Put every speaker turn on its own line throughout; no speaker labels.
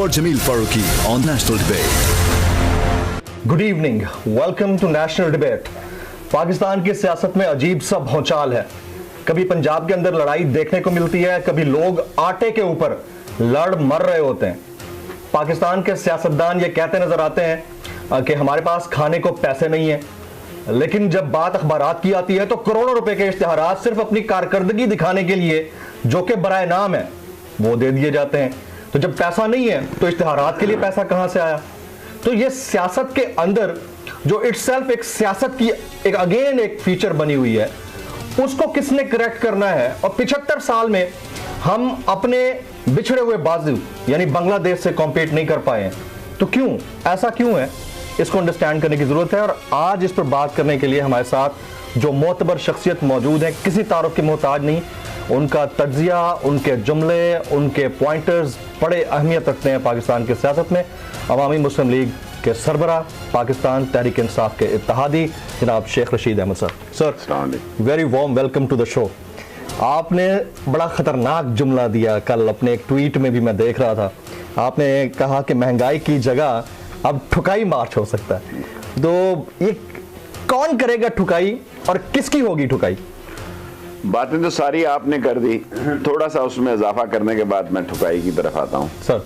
for Jameel Farooqi on National Debate.
Good evening. Welcome to National Debate. Pakistan की सियासत में अजीब सा भौचाल है। कभी पंजाब के अंदर लड़ाई देखने को मिलती है, कभी लोग आटे के ऊपर लड़ मर रहे होते हैं। पाकिस्तान के सियासतदान ये कहते नजर आते हैं कि हमारे पास खाने को पैसे नहीं है, लेकिन जब बात अखबारात की आती है तो करोड़ों रुपए के इश्तिहारात सिर्फ अपनी कारकर्दगी दिखाने के लिए, जो कि बराए नाम है, वो दे दिए जाते हैं। तो जब पैसा नहीं है तो इश्तिहारात के लिए पैसा कहां से आया? तो ये सियासत के अंदर जो इटसेल्फ एक सियासत की एक फीचर बनी हुई है, उसको किसने करेक्ट करना है? और 75 साल में हम अपने बिछड़े हुए बाजू यानी बांग्लादेश से कॉम्पीट नहीं कर पाए हैं। तो क्यों, ऐसा क्यों है? इसको अंडरस्टैंड करने की जरूरत है। और आज इस पर बात करने के लिए हमारे साथ जो मोतबर शख्सियत मौजूद है, किसी तारुफ की मोहताज नहीं, उनका तज्जिया, उनके जुमले, उनके पॉइंटर्स बड़े अहमियत रखते हैं पाकिस्तान की सियासत में। अवामी मुस्लिम लीग के सरबरा, पाकिस्तान तहरीक इंसाफ के इत्तेहादी जनाब Sheikh Rashid Ahmed sir, very warm welcome to the show. आपने बड़ा खतरनाक जुमला दिया कल अपने एक ट्वीट में भी मैं देख रहा था। आपने कहा कि महंगाई की जगह अब ठुकाई मार्च हो सकता है। तो ये कौन करेगा ठुकाई और किसकी होगी ठुकाई?
बातें तो सारी आपने कर दी, थोड़ा सा उसमें इजाफा करने के बाद मैं ठुकाई की तरफ आता हूं।
सर,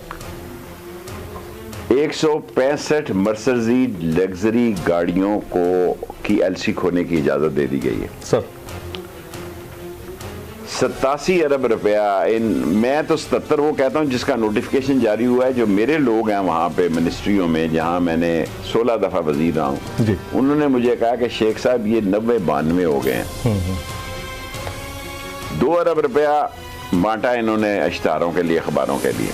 165 मर्सिडीज लग्जरी गाड़ियों को की एलसी खोने की इजाजत दे दी गई है
सर।
87 अरब रुपया मैं तो 77 वो कहता हूं जिसका नोटिफिकेशन जारी हुआ है। जो मेरे लोग हैं वहां पे मिनिस्ट्रियों में, जहां मैंने 16 दफा वजीर रहा हूं, उन्होंने मुझे कहा कि शेख साहब ये 90-92 हो गए हैं। 2 अरब रुपया बांटा इन्होंने इश्तिहारों के लिए, अखबारों के लिए,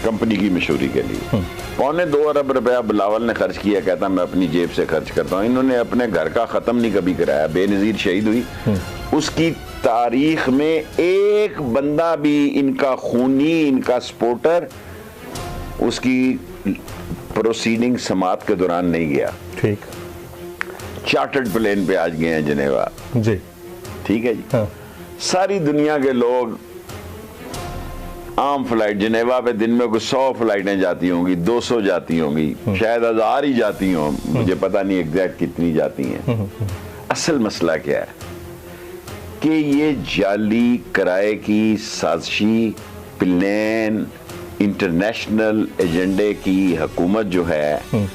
कंपनी की मशहूरी के लिए। 1.25 अरब रुपया बिलावल ने खर्च किया, कहता मैं अपनी जेब से खर्च करता हूँ। इन्होंने अपने घर का खत्म नहीं कभी कराया। बेनजीर शहीद हुई, उसकी तारीख में एक बंदा भी इनका खूनी, इनका सपोर्टर उसकी प्रोसीडिंग समात के दौरान नहीं गया।
ठीक,
चार्टर्ड प्लेन पे आज गए हैं जिनेवा
जी,
ठीक है जी। हाँ। सारी दुनिया के लोग आम फ्लाइट जिनेवा पे दिन में कुछ 100 फ्लाइटें जाती होंगी, 200 जाती होंगी, शायद 1000 ही जाती हों, मुझे पता नहीं एग्जैक्ट कितनी जाती हैं। असल मसला क्या है कि ये जाली किराए की साजिशी प्लान इंटरनेशनल एजेंडे की हुकूमत जो है,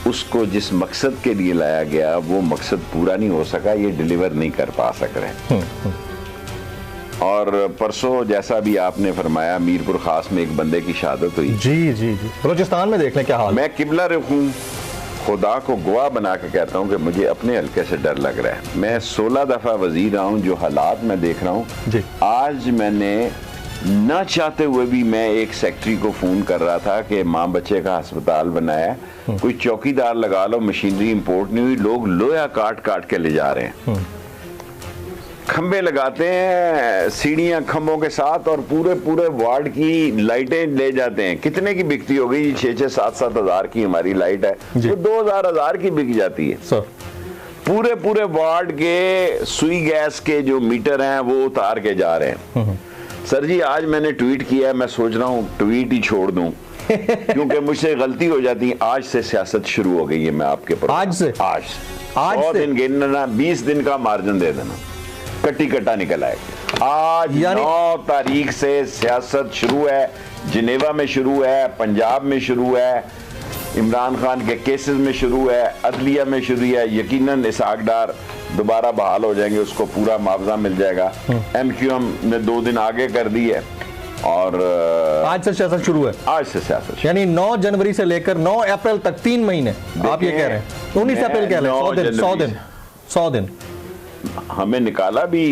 उसको जिस मकसद के लिए लाया गया वो मकसद पूरा नहीं हो सका, ये डिलीवर नहीं कर पा सक रहे। और परसों जैसा भी आपने फरमाया, मीरपुर खास में एक बंदे की शहादत हुई।
जी जी जी, बलूचिस्तान में देख लें क्या हाल। मैं
किबला हूँ, खुदा को गवाह बना के कहता हूँ कि मुझे अपने हल्के से डर लग रहा है। मैं 16 दफा वजीर रहा हूँ, जो हालात मैं देख रहा हूँ। आज मैंने न चाहते हुए भी मैं एक सेक्रेटरी को फोन कर रहा था कि माँ बच्चे का अस्पताल बनाया, कोई चौकीदार लगा लो, मशीनरी इंपोर्ट नहीं हुई, लोग लोहा काट काट के ले जा रहे हैं। खंबे लगाते हैं, सीढ़ियां खंभों के साथ, और पूरे पूरे वार्ड की लाइटें ले जाते हैं। कितने की बिकती हो गई? 6-7 हज़ार की हमारी लाइट है, वो 2000 की बिक जाती है। सर, पूरे पूरे वार्ड के सुई गैस के जो मीटर हैं वो उतार के जा रहे हैं। सर जी, आज मैंने ट्वीट किया, मैं सोच रहा हूँ ट्वीट ही छोड़ दूं क्योंकि मुझसे गलती हो जाती है। आज से सियासत शुरू हो गई है। मैं आपके पर आज से 100 दिन गिनना, 20 दिन का मार्जिन दे देना, कट्टी कट्टा निकल आएगा। आज 9 तारीख से सियासत शुरू है, जिनेवा में शुरू है, पंजाब में शुरू है, इमरान खान के केसेस में शुरू है, अदलिया में शुरू है। यकीनन इसहाक डार दोबारा बहाल हो जाएंगे, उसको पूरा मुआवजा मिल जाएगा। MQM ने 2 दिन आगे कर दी है। और
आज से सियासत शुरू है।
आज से सियासत,
यानी 9 जनवरी से लेकर 9 अप्रैल तक 3 महीने आप ये कह रहे हैं। 19 अप्रैल कह रहे हैं, 100 दिन
हमें निकाला भी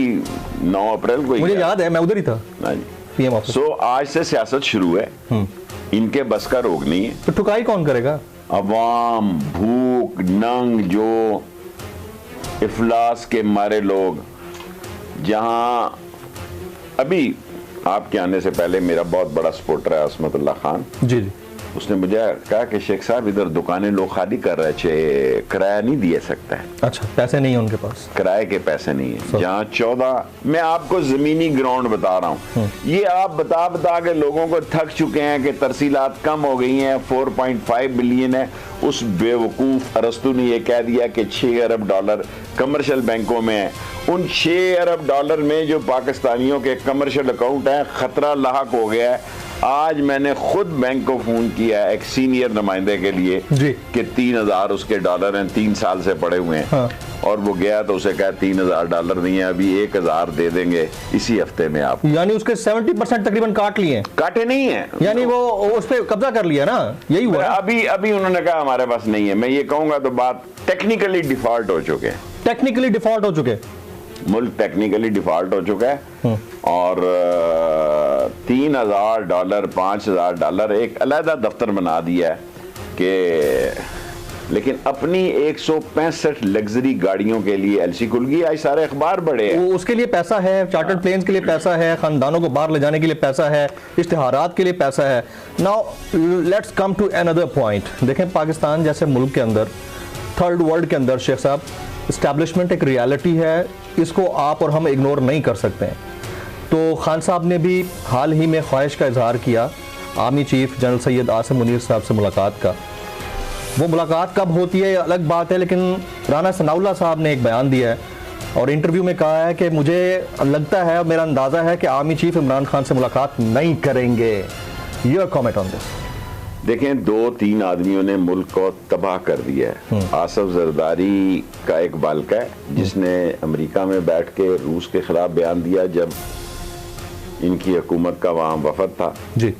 9 अप्रैल को,
मुझे याद है, मैं उधर ही था।
सो आज से सियासत शुरू है। इनके बस का रोग नहीं है।
तो ठुकाई कौन करेगा?
अवाम, भूख नंग, जो इफलास के मारे लोग। जहां अभी आपके आने से पहले मेरा बहुत बड़ा सपोर्टर है असमतुल्लाह खान जी, उसने मुझे कहा कि शेख साहब इधर दुकानें लोग खाली कर रहे थे, किराया नहीं दिया सकता है।
अच्छा, पैसे नहीं है उनके पास,
किराए के पैसे नहीं है। जहाँ 14, मैं आपको जमीनी ग्राउंड बता रहा हूँ, ये आप बता बता के लोगों को थक चुके हैं कि तरसीलात कम हो गई हैं, 4.5 बिलियन है। उस बेवकूफ़ अरस्तु ने यह कह दिया कि 6 अरब डॉलर कमर्शियल बैंकों में है। उन 6 अरब डॉलर में जो पाकिस्तानियों के कमर्शियल अकाउंट हैं, खतरा लाहक हो गया है। आज मैंने खुद बैंक को फोन किया एक सीनियर नुमाइंदे के लिए कि 3000 उसके डॉलर हैं, 3 साल से पड़े हुए हैं। हाँ। और वो गया तो उसे कहा 3000 डॉलर नहीं है, अभी 1000 दे देंगे इसी हफ्ते में आप।
यानी उसके 70% तकरीबन काट लिए।
काटे नहीं है,
यानी वो उस पे कब्जा कर लिया ना, यही हुआ।
अभी उन्होंने कहा हमारे पास नहीं है। मैं ये कहूंगा तो बात टेक्निकली डिफॉल्ट हो चुके हैं।
टेक्निकली डिफॉल्ट हो चुके,
मुल्क टेक्निकली डिफॉल्ट हो चुका है। और 3000 डॉलर 5000 डॉलर एक अलहदा दफ्तर बना दिया है कि, लेकिन अपनी 165 लग्जरी गाड़ियों के लिए एलसी खुल गई। आज सारे अखबार बड़े हैं,
उसके लिए पैसा है, चार्टर्ड प्लेन्स के लिए पैसा है, खानदानों को बाहर ले जाने के लिए पैसा है, इश्तिहारात के लिए पैसा है। Now let's come to another point. देखें, पाकिस्तान जैसे मुल्क के अंदर, थर्ड वर्ल्ड के अंदर शेख साहब, इस्टेब्लिशमेंट एक रियलिटी है, इसको आप और हम इग्नोर नहीं कर सकते हैं। तो खान साहब ने भी हाल ही में ख्वाहिश का इजहार किया army chief general Syed Asim Munir साहब से मुलाकात का। वो मुलाकात कब होती है अलग बात है, लेकिन राना सनाउल्लाह साहब ने एक बयान दिया है और इंटरव्यू में कहा है कि मुझे लगता है, मेरा अंदाज़ा है कि आर्मी चीफ इमरान खान से मुलाकात नहीं करेंगे। Your comment on this.
देखें, 2-3 आदमियों ने मुल्क को तबाह कर दिया है। आसफ जरदारी का एक बालका है जिसने अमेरिका में बैठ के रूस के खिलाफ बयान दिया जब इनकी हुकूमत का वहाँ वफद था जी।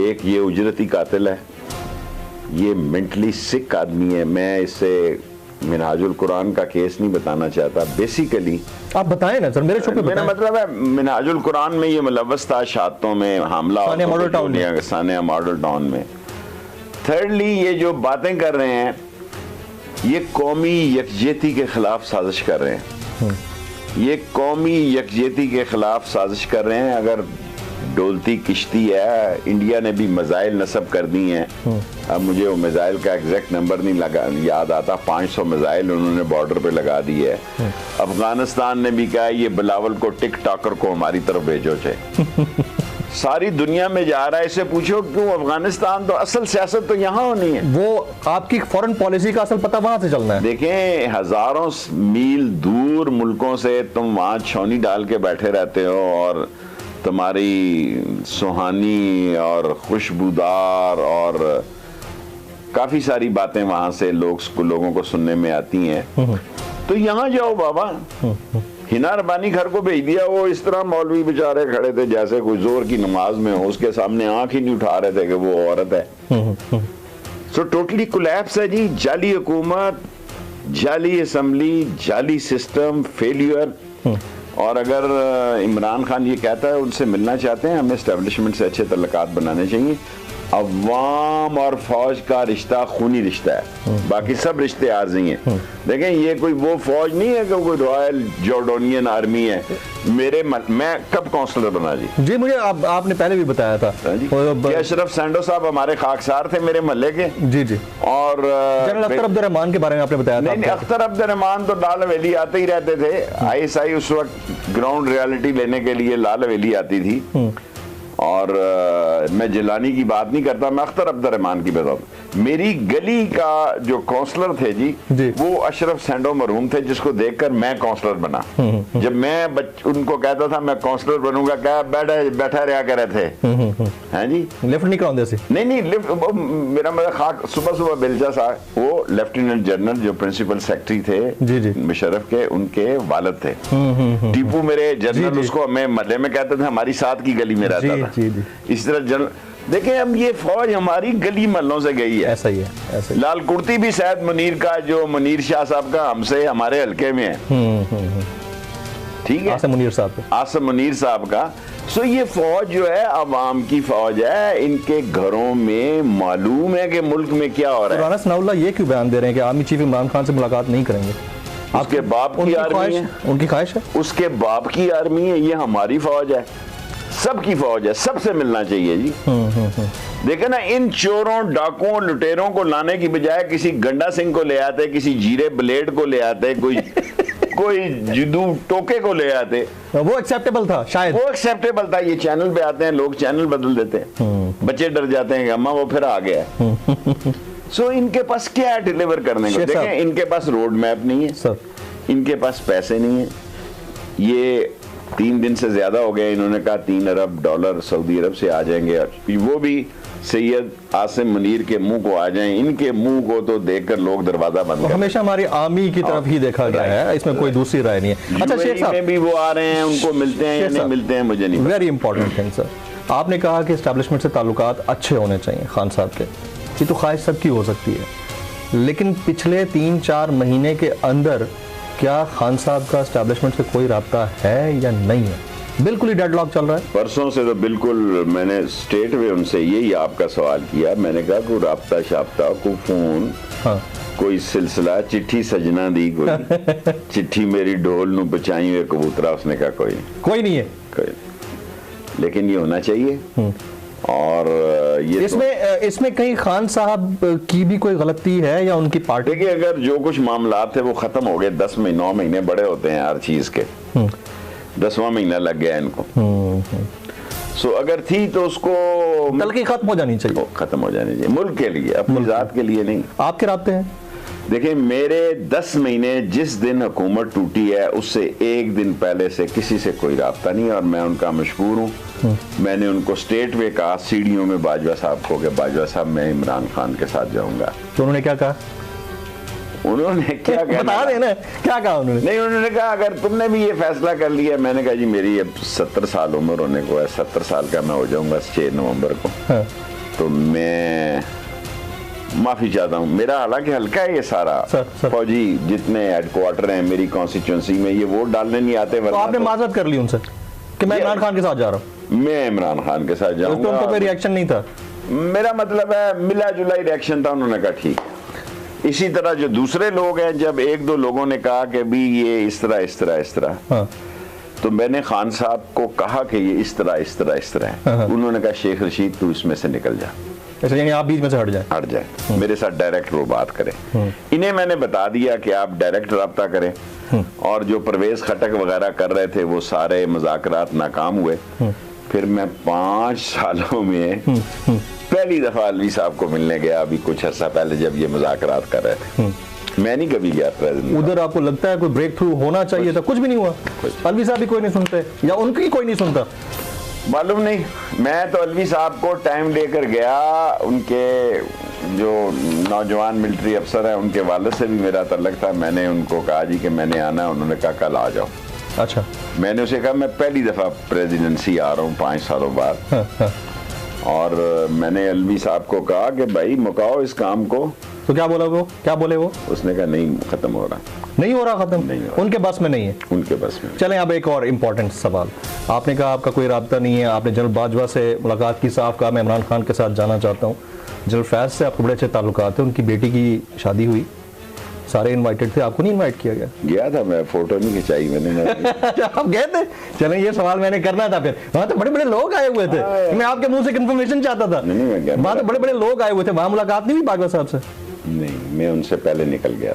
एक ये उजरती कातिल है, ये मेंटली सिक आदमी है। मैं इससे मिनहाजुल कुरान का केस नहीं बताना चाहता। बेसिकली
आप बताएं ना सर, मेरे शो पे
मेरा मतलब है मिनहाजुल कुरान में ये मुलव्वस था शादतों में, हमला
सानिया मॉडल
टाउन में। थर्डली, ये जो बातें कर रहे हैं ये कौमी यकजहती के खिलाफ साजिश कर रहे हैं। ये कौमी यकजहती के खिलाफ साजिश कर रहे हैं। अगर डोलती किश्ती है, इंडिया ने भी मिसाइल नस्ब कर दी हैं। अब मुझे वो मिसाइल का एग्जैक्ट नंबर नहीं याद आता, 500 मिसाइल उन्होंने बॉर्डर पे लगा दी है। अफगानिस्तान ने भी कहा ये बिलावल को टिक टॉकर को हमारी तरफ भेजो चाहे। सारी दुनिया में जा रहा है, इसे पूछो क्यों अफगानिस्तान, तो असल सियासत तो यहाँ होनी है।
वो आपकी फॉरेन पॉलिसी का असल पता वहां से चलना है।
देखें, हजारों मील दूर मुल्कों से तुम वहां छौनी डाल के बैठे रहते हो और तुम्हारी सुहानी और खुशबूदार और काफी सारी बातें वहां से लोगों को सुनने में आती हैं। तो यहाँ जाओ बाबा। हिना रबानी घर को भेज दिया, वो इस तरह मौलवी बेचारे खड़े थे जैसे कोई जोर की नमाज में हो, उसके सामने आंख ही नहीं उठा रहे थे कि वो औरत है। सो टोटली कोलैप्स है जी। जाली हुकूमत, जाली असम्बली, जाली सिस्टम, फेल्यूर। और अगर इमरान खान ये कहता है उनसे मिलना चाहते हैं, हमें एस्टेब्लिशमेंट से अच्छे तल्लुकात बनाने चाहिए। अवाम और फौज का रिश्ता खूनी रिश्ता है, बाकी सब रिश्ते आर्जी हैं। देखें, ये कोई वो फौज नहीं है कि कोई रॉयल जॉर्डोनियन आर्मी है। मैं कब काउंसलर बना जी
मुझे आपने पहले भी बताया था
कि अशरफ सैंडो साहब हमारे खाकसार थे मेरे महल्ले के।
जी। और जनरल अख्तर अब्दुल रहमान के बारे में आपने बताया था।
नहीं, अख्तर अब्दुल रहमान तो लाल हवेली आते ही रहते थे। ISI उस वक्त ग्राउंड रियलिटी लेने के लिए लाल हवेली आती थी। और मैं जिलानी की बात नहीं करता, मैं अख्तर अब्दुल रहमान की बताऊँ। मेरी गली का जो काउंसलर थे जी वो अशरफ सैंडो मरहूम थे, जिसको देखकर मैं काउंसलर बना। जब मैं उनको कहता था मैं काउंसलर बनूंगा, क्या बैठा रहा करे थे। हैं जी,
लिफ्ट नहीं कराते थे।
नहीं लिफ्ट, मेरा मतलब खाक सुबह बिलजा साहब, वो लेफ्टिनेंट जनरल जो प्रिंसिपल सेक्रेटरी थे जी मुशर्रफ के, उनके वालिद थे। टीपू मेरे जनरल, उसको मैं महल्ले में कहते थे, हमारी साथ की गली में रहता था। इस तरह जनरल। देखें, अब ये फौज हमारी गली महलों से गई है।
ऐसा ही है, ऐसा ही।
लाल कुर्ती भी सैयद मुनीर का, जो मुनीर शाह साहब का हमसे हमारे हल्के में है। ठीक है,
आसिम
मुनीर साहब का। सो ये फौज जो है अवाम की फौज है। इनके घरों में मालूम है कि मुल्क में क्या हो रहा है।
राना सनाउल्लाह ये क्यों बयान दे रहे हैं कि आर्मी चीफ इमरान खान से मुलाकात नहीं करेंगे?
उसके बाप की आर्मी है,
उनकी ख्वाहिश है,
उसके बाप की आर्मी है। ये हमारी फौज है, सबकी फौज है, सबसे मिलना चाहिए जी। देखे ना, इन चोरों, डाकुओं, लुटेरों को लाने की बजाय किसी गंडा सिंह को ले आते, किसी जीरे ब्लेड को ले आते, कोई जुदू टोके को ले आते,
वो एक्सेप्टेबल था शायद।
वो एक्सेप्टेबल था। ये चैनल पे आते हैं लोग, चैनल बदल देते हैं, बच्चे डर जाते हैं कि अम्मा वो फिर आ गया है। सो इनके पास क्या है डिलीवर करने को? देखें, इनके पास रोड मैप नहीं है सर, इनके पास पैसे नहीं है। ये 3 दिन से ज्यादा हो गए, इन्होंने कहा $3 अरब सऊदी अरब से आ जाएंगे, वो भी सैयद आसिम मुनीर के मुंह को आ जाएं। इनके मुंह को तो देखकर लोग दरवाजा बंद कर,
हमेशा हमारी आर्मी की तरफ ही देखा गया है, इसमें कोई दूसरी राय नहीं है। अच्छा शेख साहब,
भी वो आ रहे हैं, उनको मिलते हैं या नहीं मिलते हैं मुझे नहीं।
वेरी इंपॉर्टेंट थिंग सर, आपने कहा कि एस्टैब्लिशमेंट से ताल्लुकात अच्छे होने चाहिए खान साहब के, ये तो ख्वाहिश सबकी हो सकती है, लेकिन पिछले 3-4 महीने के अंदर क्या खान साहब का एस्टैब्लिशमेंट से कोई राब्ता है या नहीं है? बिल्कुल ही डेडलॉक चल रहा है।
परसों से तो बिल्कुल, मैंने स्टेट में उनसे यही आपका सवाल किया, मैंने कहा कोई राब्ता शाब्ता, कोई फोन, हाँ, कोई सिलसिला, चिट्ठी सजना दी कोई चिट्ठी मेरी ढोल नू बचाई हुए कबूतरा, उसने कहा कोई नहीं है, कोई। लेकिन ये होना चाहिए। और ये
इसमें कहीं खान साहब की भी कोई गलती है या उनकी पार्टी?
देखिए, अगर जो कुछ मामला थे वो खत्म हो गए, 9 महीने बड़े होते हैं हर चीज के, 10वां महीना लग गया इनको। सो अगर थी तो उसको
तलखी खत्म हो जानी चाहिए,
खत्म हो जानी चाहिए, मुल्क के लिए, अपनी जात के लिए नहीं।
आपके राब्ते हैं?
देखिए, मेरे 10 महीने जिस दिन हुकूमत टूटी है उससे 1 दिन पहले से किसी से कोई राब्ता नहीं, और मैं उनका मशकूर हूँ। मैंने उनको स्टेट में कहा, सीढ़ियों में बाजवा साहब को, कि बाजवा साहब मैं इमरान खान के साथ जाऊंगा।
तो उन्होंने क्या कहा?
उन्होंने क्या कहा,
बता देना, क्या कहा उन्होंने?
नहीं, उन्होंने कहा अगर तुमने भी ये फैसला कर लिया। मैंने कहा जी मेरी अब 70 साल उम्र होने को है, 70 साल का मैं हो जाऊंगा 6 नवंबर को। हाँ। तो मैं माफी चाहता हूँ। मेरा हालांकि हल्का है ये सारा, फौजी जितने हेडक्वार्टर हैं मेरी कॉन्स्टिट्यूंसी में, ये वोट डालने नहीं आते।
तो आपने माजरत कर ली उनसे कि मैं इमरान खान के साथ जा रहा हूँ?
मैं इमरान खान के साथ जाऊंगा।
तो उनका कोई रिएक्शन नहीं था?
मेरा मतलब है मिला जुला ही रिएक्शन था। उन्होंने कहा ठीक। इसी तरह जो दूसरे लोग हैं, जब 1-2 लोगों ने कहा कि भी ये इस तरह, हाँ, तो मैंने खान साहब को कहा कि ये इस तरह है। हाँ। उन्होंने कहा शेख रशीद तू इसमें से निकल जा।
अच्छा, यानी आप बीच में से हट जाए,
मेरे साथ डायरेक्ट वो बात करें। इन्हें मैंने बता दिया कि आप डायरेक्ट रब्ता करें, और जो परवेज खटक वगैरह कर रहे थे वो सारे मुज़ाकरात नाकाम हुए। फिर मैं 5 सालों में पहली दफा अलवी साहब को मिलने गया, अभी कुछ अर्सा पहले, जब ये मुज़ाकरात कर रहे थे। मैं नहीं कभी गया प्रेसिडेंट
उधर। आपको लगता है कोई ब्रेक थ्रू होना चाहिए था? कुछ भी नहीं हुआ। अलवी साहब भी कोई नहीं सुनते, या उनकी कोई नहीं सुनता?
मालूम नहीं। मैं तो अलवी साहब को टाइम लेकर गया, उनके जो नौजवान मिलिट्री अफसर हैं उनके वालिद से भी मेरा तल्लक था। मैंने उनको कहा जी कि मैंने आना है, उन्होंने कहा कल आ जाओ।
अच्छा।
मैंने उसे कहा मैं पहली दफा प्रेसिडेंसी आ रहा हूँ 5 सालों बाद। हाँ, हाँ। और मैंने अलवी साहब को कहा कि भाई मुकाओ इस काम को।
तो क्या बोले वो? उसने
कहा नहीं, खत्म हो रहा,
नहीं हो रहा, खत्म नहीं हो रहा। उनके बस में नहीं है।
उनके बस में।
चलें, अब एक और इम्पोर्टेंट सवाल। आपने कहा आपका कोई राब्ता नहीं है, आपने जनरल बाजवा से मुलाकात की, साफ कहा मैं इमरान खान के साथ जाना चाहता हूँ। जनरल फैज से आपके बड़े अच्छे ताल्लुकात थे, उनकी बेटी की शादी हुई, सारे इनवाइटेड थे, आपको नहीं इनवाइट किया गया?
गया था मैं, फोटो नहीं खिंचाई मैंने।
आप गए थे? चलें, ये सवाल मैंने करना था। फिर वहाँ तो बड़े बड़े लोग आए हुए थे, मैं आपके मुंह से इन्फॉर्मेशन चाहता था। वहाँ तो बड़े बड़े लोग आए हुए थे, वहाँ मुलाकात नहीं हुई बाजवा साहब से?
नहीं, मैं उनसे पहले निकल गया।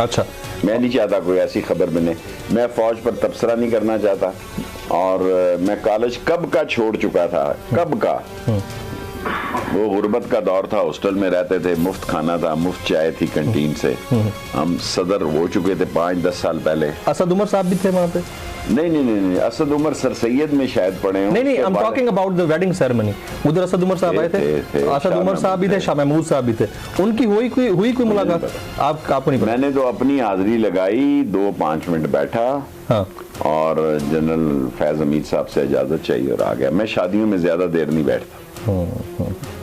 अच्छा।
मैं नहीं चाहता कोई ऐसी खबर बने, मैं फौज पर तबसरा नहीं करना चाहता, और मैं कॉलेज कब का छोड़ चुका था, कब का। वो गुर्बत का दौर था, हॉस्टल में रहते थे, मुफ्त खाना था, मुफ्त चाय थी कैंटीन से। हम सदर हो चुके थे 5-10 साल पहले।
असद उमर साहब भी थे वहाँ पे?
नहीं, असद उमर सर सैयद में शायद पढ़े हो।
नहीं, I am talking about the wedding ceremony. उधर असद उमर साहब आए थे, असद उमर साहब भी थे, शाह महमूद साहब भी थे। उनकी हुई कोई मुलाकात? आपको नहीं पता?
मैंने तो अपनी हाजिरी लगाई, 2-5 मिनट बैठा। हाँ। और जनरल फैज हमीद साहब से इजाजत चाहिए और आ गया। मैं शादियों में ज्यादा देर नहीं बैठता।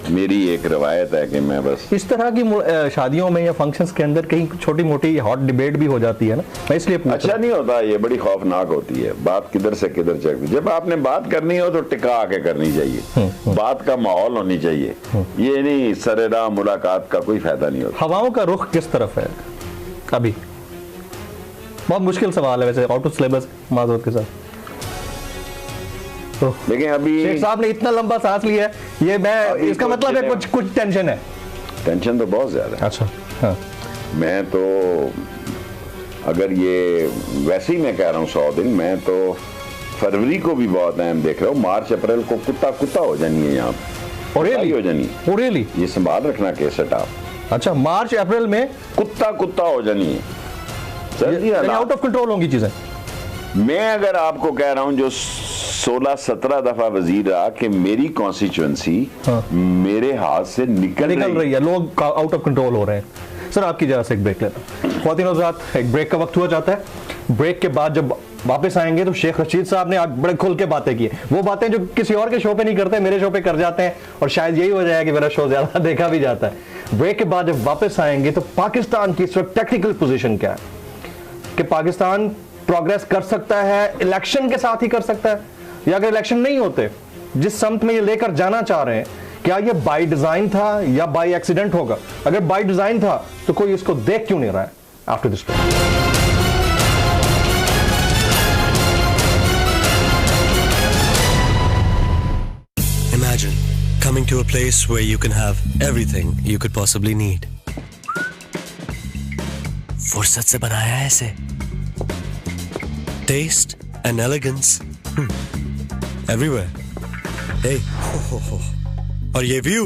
मेरी एक रवायत है कि मैं बस
इस तरह की शादियों में या फंक्शंस के अंदर कहीं छोटी मोटी हॉट डिबेट भी हो जाती है ना, मैं इसलिए पूछ रहा हूं।
अच्छा नहीं होता, ये बड़ी खौफनाक होती है। बात किधर से किधर चलती। जब आपने बात करनी हो तो टिका आके करनी चाहिए, बात का माहौल होनी चाहिए। ये नहीं सरेराह मुलाकात का कोई फायदा नहीं होता।
हवाओं का रुख किस तरफ है अभी? बहुत मुश्किल सवाल है वैसे, आउट ऑफ सिलेबस माजूद के साथ।
लेकिन अभी
शेख साहब ने इतना लंबा सांस लिया है, ये मैं इसका मतलब है कुछ टेंशन है?
टेंशन तो बहुत ज्यादा है।
अच्छा हाँ।
मैं तो अगर ये वैसे ही मैं कह रहा हूँ 100 दिन, मैं तो फरवरी को भी बहुत अहम देख रहा हूँ। मार्च अप्रैल को कुत्ता हो जानी है यहाँ पे,
और
हो जानी है। ये संभाल रखना केसट आप।
अच्छा, मार्च अप्रैल में
कुत्ता हो जानी है।
आउट ऑफ कंट्रोल होंगी चीजें।
मैं अगर आपको कह रहा हूं जो 16-17 दफा वजीर रहा कि मेरी कॉन्स्टिट्यूएंसी मेरे हाथ से निकल
रही है, लोग आउट ऑफ कंट्रोल हो रहे हैं। सर आपकी जगह से एक ब्रेक लेना। ख्वातीन और हज़रात, एक ब्रेक का वक्त हुआ जाता है। ब्रेक के बाद जब वापस आएंगे तो शेख रशीद साहब ने बड़े खुल के बातें की, वो बातें जो किसी और के शो पे नहीं करते, मेरे शो पे कर जाते हैं, और शायद यही वजह है कि मेरा शो ज्यादा देखा भी जाता है। ब्रेक के बाद जब वापस आएंगे तो पाकिस्तान की इस वक्त टेक्निकल पोजीशन क्या है, कि पाकिस्तान प्रोग्रेस कर सकता है, इलेक्शन के साथ ही कर सकता है, या अगर इलेक्शन नहीं होते जिस समत में ये लेकर जाना चाह रहे हैं, क्या ये बाय डिजाइन था या बाय एक्सीडेंट होगा? अगर बाय डिजाइन था तो कोई इसको देख क्यों नहीं रहा है? After this
Imagine coming to a place where you can have everything you could possibly need. फुर्सत से बनाया है इसे. Taste and elegance everywhere. Hey, और ये view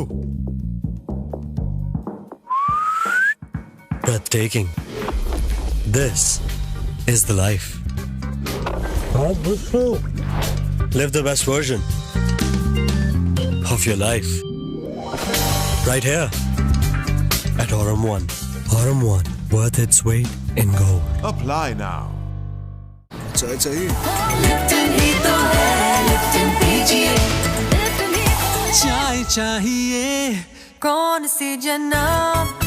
breathtaking. This is the life. Live the best version of your life right here at Aurum One. Aurum One, worth its weight in gold.
Apply now.
चाय चाहिए? चाय चाहिए?
कौन सी जन्नत?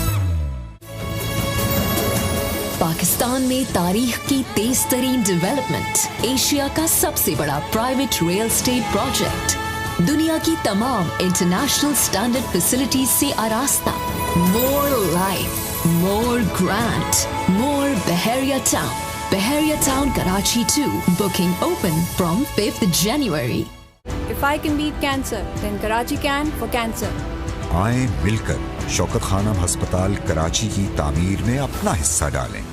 पाकिस्तान में तारीख की तेज तरीन डेवलपमेंट, एशिया का सबसे बड़ा प्राइवेट रियल एस्टेट प्रोजेक्ट, दुनिया की तमाम इंटरनेशनल स्टैंडर्ड फैसिलिटीज से आरास्ता, more life, more grand, more Bahria town, Bahria town Karachi 2, booking open from 5th January.
If I can beat cancer, then Karachi can for cancer.
आए मिलकर शौकत खानम अस्पताल कराची की तामीर में अपना हिस्सा डालें।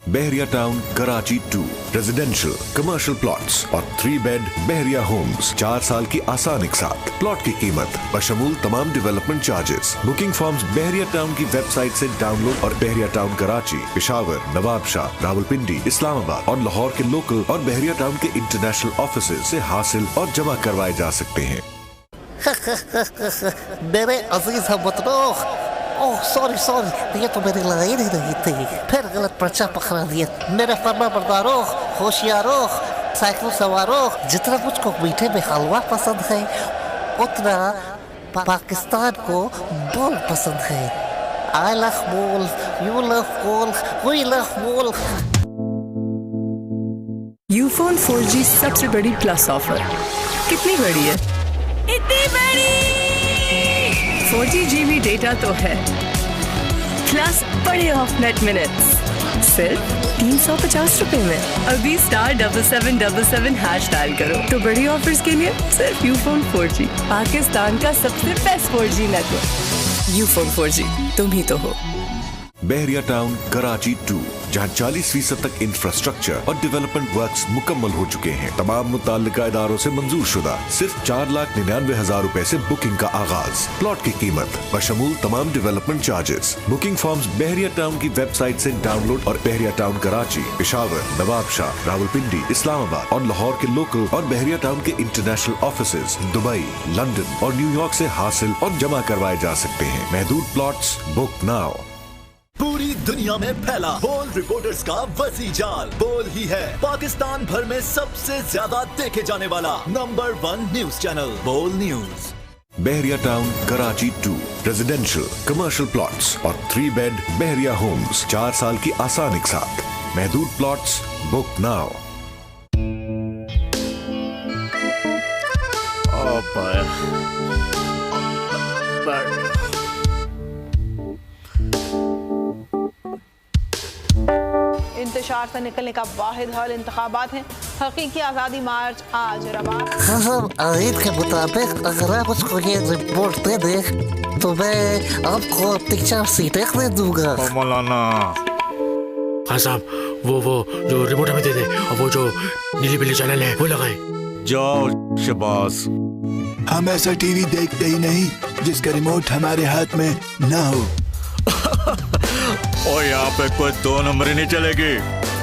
Bahria town Karachi 2 residential commercial plots और 3 बेड बहरिया होम्स 4 साल की आसान इकसात। प्लॉट की कीमत बशमूल तमाम डेवलपमेंट चार्जेस। बुकिंग फॉर्म्स बहरिया टाउन की वेबसाइट से डाउनलोड और बहरिया टाउन कराची, पेशावर, नवाबशाह, रावलपिंडी, इस्लामाबाद और लाहौर के लोकल और बहरिया टाउन के इंटरनेशनल ऑफिसेज से हासिल और जमा करवाए जा सकते हैं।
मेरे अजीज हमवतनों, ओह सॉरी, ये तो मेरी लड़ाई नहीं थी, फिर गलत पर्चा पकड़ा दिया। मेरे फर्मा बरदारों, होशियारों, साइकिल सवारों, जितना मुझको मीठे में हलवा पसंद है उतना पाकिस्तान को बोल पसंद है। I love बोल, you love बोल, we love बोल।
यूफोन 4G सबसे बड़ी प्लस ऑफर। कितनी बड़ी है? इतनी बड़ी! 40 GB डेटा तो है, प्लस बड़े ऑफ नेट मिनट्स सिर्फ 350 रुपए में। अभी *7777# डायल करो तो बड़ी ऑफर्स के लिए सिर्फ यूफोन 4G, पाकिस्तान का सबसे best 4G network. Ufone 4G तुम ही तो हो।
बहरिया टाउन कराची 2, जहां 40% तक इंफ्रास्ट्रक्चर और डेवलपमेंट वर्क्स मुकम्मल हो चुके हैं। तमाम मुताल्लिका इदारों से मंजूर शुदा। सिर्फ 4,99,000 रुपए से बुकिंग का आगाज। प्लॉट की कीमत बशमूल तमाम डेवलपमेंट चार्जेस। बुकिंग फॉर्म्स बहरिया टाउन की वेबसाइट से डाउनलोड और बहरिया टाउन कराची, पेशावर, नवाबशाह, रावलपिंडी, इस्लामाबाद और लाहौर के लोकल और बहरिया टाउन के इंटरनेशनल ऑफिसेज दुबई, लंदन और न्यूयॉर्क से हासिल और जमा करवाए जा सकते हैं। महदूद प्लॉट्स, बुक नाउ।
पूरी दुनिया में फैला बोल रिपोर्टर्स का वसी जाल। बोल ही है पाकिस्तान भर में सबसे ज्यादा देखे जाने वाला number 1 news channel, Bol news.
Bahria town Karachi 2 residential commercial plots और 3 बेड बहरिया होम्स 4 साल की आसान इकसात। महदूद प्लॉट्स, बुक नाउ।
इंतशार से निकलने का वाहिद हल इंतखाबात हैं। हकीकी आज़ादी मार्च आज रवा।
हजम आयद के मुताबिक अगर आप उसको ये रिपोर्ट दे दे तो मैं आपको 3-4 सीटें खरीद दूंगा।
मौलाना
हाँ साहब, वो जो रिमोट हमें दे दे और वो जो नीली पीली चैनल है वो लगाए।
जाओ शबाज।
हम ऐसा टीवी देखते ही नहीं जिसका रिमोट हमारे हाथ में ना हो।
और यहाँ पे कोई 2 नंबर ही नहीं चलेगी।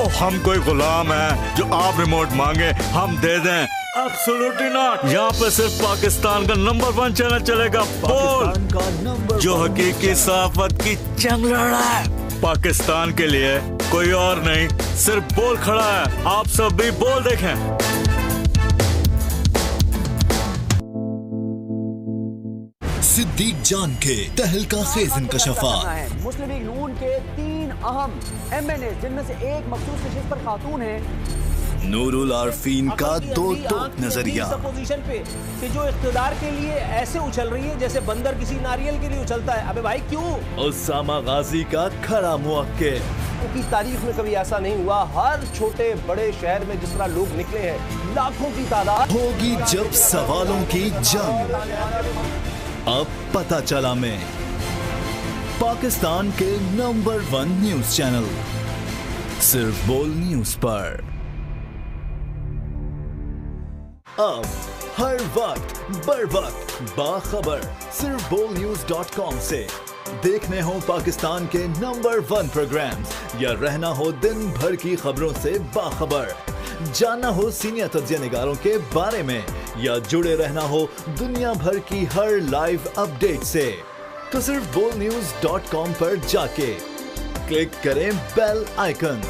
और हम कोई गुलाम है जो आप रिमोट मांगे हम दे दें? Absolutely not. यहाँ पे सिर्फ पाकिस्तान का नंबर 1 चैनल चलेगा, बोल, जो हकीकी सहाफत की जंग लड़ रहा है। पाकिस्तान के लिए कोई और नहीं, सिर्फ बोल खड़ा है। आप सब भी बोल देखें।
सिद्दीक जान के तहलका खेज इंकशाफात।
मुस्लिम लीग नून के 3 अहम MNA जिनमें से एक मखसूस नशिस्त पर खातून है।
नूरुल आरफीन का 2 टोक नजरिया।
पोजीशन पे कि जो इख्तिदार के लिए ऐसे उछल रही है जैसे बंदर किसी नारियल के लिए उछलता है। अबे भाई क्यों?
उसामा गाजी का खरा मुअक्किद।
की तारीख में कभी ऐसा नहीं हुआ। हर छोटे बड़े शहर में जिस तरह लोग निकले हैं, लाखों की तादाद
होगी जब सवालों की जंग। अब पता चला मैं पाकिस्तान के नंबर 1 न्यूज चैनल सिर्फ बोल न्यूज पर। अब हर वक्त बर वक्त बाखबर सिर्फ bolnews.com से। देखने हो पाकिस्तान के नंबर 1 प्रोग्राम्स या रहना हो दिन भर की खबरों से बाखबर, जानना हो सीनियर तज्जिया निगारों के बारे में या जुड़े रहना हो दुनिया भर की हर लाइव अपडेट से, तो सिर्फ bolnews.com पर जाके क्लिक करें बेल आइकन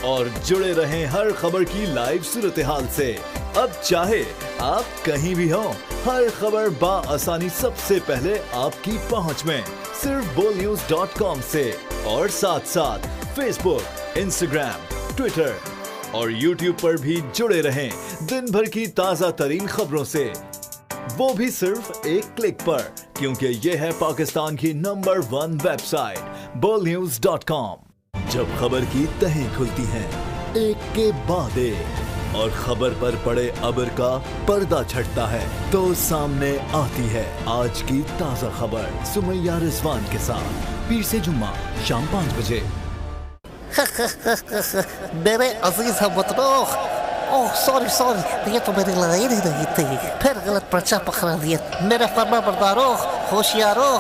और जुड़े रहें हर खबर की लाइव सूरत हाल से। अब चाहे आप कहीं भी हो, हर खबर बाआसानी सबसे पहले आपकी पहुंच में सिर्फ bolnews.com से। और साथ साथ फेसबुक, इंस्टाग्राम, ट्विटर और यूट्यूब पर भी जुड़े रहें दिन भर की ताजा तरीन खबरों से, वो भी सिर्फ एक क्लिक पर, क्योंकि ये है पाकिस्तान की नंबर 1 वेबसाइट bolnews.com। जब खबर की तहें खुलती हैं एक के बाद एक और खबर पर पड़े अबर का पर्दा छटता है, तो सामने आती है आज की ताजा खबर सुमैया रिजवान के साथ, पीर से जुम्मा शाम 5 बजे।
मेरे अजीज हमवतनों, ओह सॉरी, ये तो मेरी लड़ाई नहीं थी, फिर गलत पर्चा पकड़ा दिया। मेरे फरमा बरदारों, होशियारों,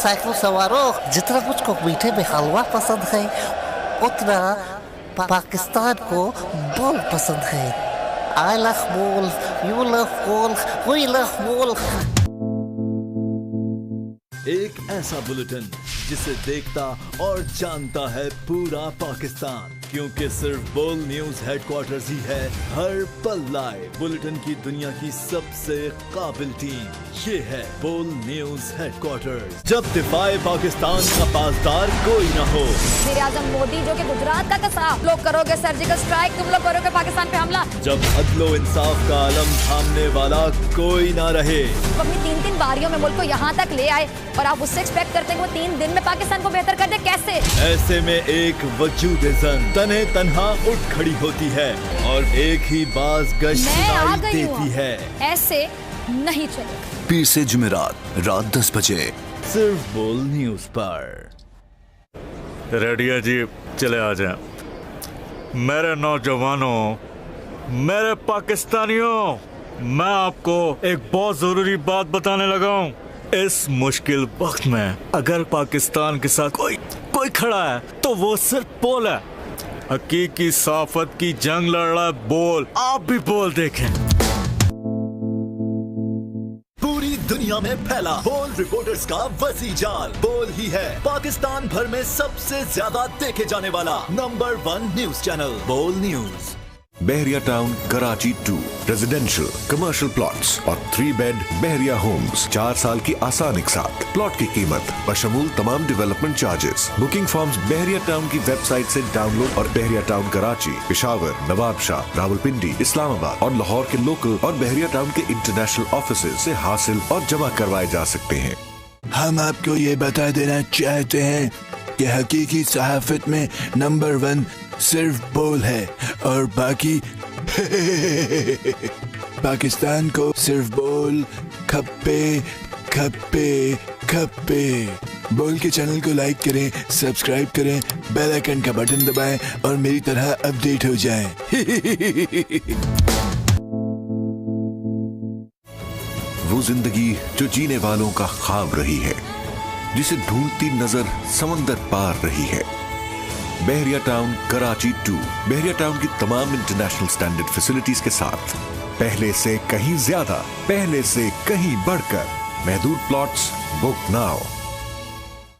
साइकिल सवारों, जितना मुझको मीठे में हलवा पसंद है उतना पाकिस्तान को बोल पसंद है। I love बोल, you love बोल, we love बोल।
एक ऐसा बुलेटिन जिसे देखता और जानता है पूरा पाकिस्तान, क्योंकि सिर्फ बोल न्यूज हेडक्वार्टर्स ही है हर पल लाइव बुलेटिन की दुनिया की सबसे काबिल टीम। ये है बोल न्यूज हेडक्वार्टर्स। जब दिफाए पाकिस्तान का पासदार कोई न हो।
वज़ीर आज़म मोदी जो कि गुजरात का कसाब, लोग करोगे सर्जिकल स्ट्राइक, तुम लोग करोगे पाकिस्तान पे हमला।
जब अदलो इंसाफ का अलम थामने वाला कोई ना रहे।
अपनी 3 बारियों में मुल्क को यहाँ तक ले आए और आप उससे एक्सपेक्ट करते हैं वो 3 दिन में पाकिस्तान को बेहतर कर दे, कैसे?
ऐसे में एक वजूद-ए-जन तने तन्हा उठ खड़ी होती है और एक ही बाज गश्त सुनाई देती है।
ऐसे नहीं चलेगा।
पीर से जुमेरात रात 10 बजे सिर्फ बोल न्यूज पर।
रेडी है जी, चले आ जाएं। मेरे नौजवानों, मेरे पाकिस्तानियों, मैं आपको एक बहुत जरूरी बात बताने लगा हूँ। इस मुश्किल वक्त में अगर पाकिस्तान के साथ कोई खड़ा है तो वो सिर्फ बोल है। हकीकी सहाफत की जंग लड़ रहा है बोल। आप भी बोल देखें।
पूरी दुनिया में फैला बोल रिपोर्टर्स का वसी जाल। बोल ही है पाकिस्तान भर में सबसे ज्यादा देखे जाने वाला number 1 news channel Bol news.
Bahria town Karachi 2 residential commercial plots और 3 बेड बहरिया होम्स 4 साल की आसान इकसात। प्लॉट की कीमत बशमूल तमाम डेवलपमेंट चार्जेस। बुकिंग फॉर्म्स बहरिया टाउन की वेबसाइट से डाउनलोड और बहरिया टाउन कराची, पेशावर, नवाबशाह, रावलपिंडी, इस्लामाबाद और लाहौर के लोकल और बहरिया टाउन के इंटरनेशनल ऑफिसेज से हासिल और जमा करवाए जा सकते हैं।
हम आपको ये बता देना चाहते हैं
कि हकीकी सहाफत में नंबर 1 सिर्फ बोल है और बाकी पाकिस्तान को सिर्फ बोल खप्पे खप्पे खप्पे। बोल के चैनल को लाइक करें, सब्सक्राइब करें, बेल आइकन का बटन दबाएं और मेरी तरह अपडेट हो जाएं।
वो जिंदगी जो जीने वालों का ख्वाब रही है, जिसे ढूंढती नजर समंदर पार रही है। बहरिया टाउन कराची 2 बहरिया टाउन की तमाम इंटरनेशनल स्टैंडर्ड फैसिलिटीज के साथ पहले से कहीं ज्यादा, पहले से कहीं बढ़कर महदूद प्लॉट्स बुक नाउ।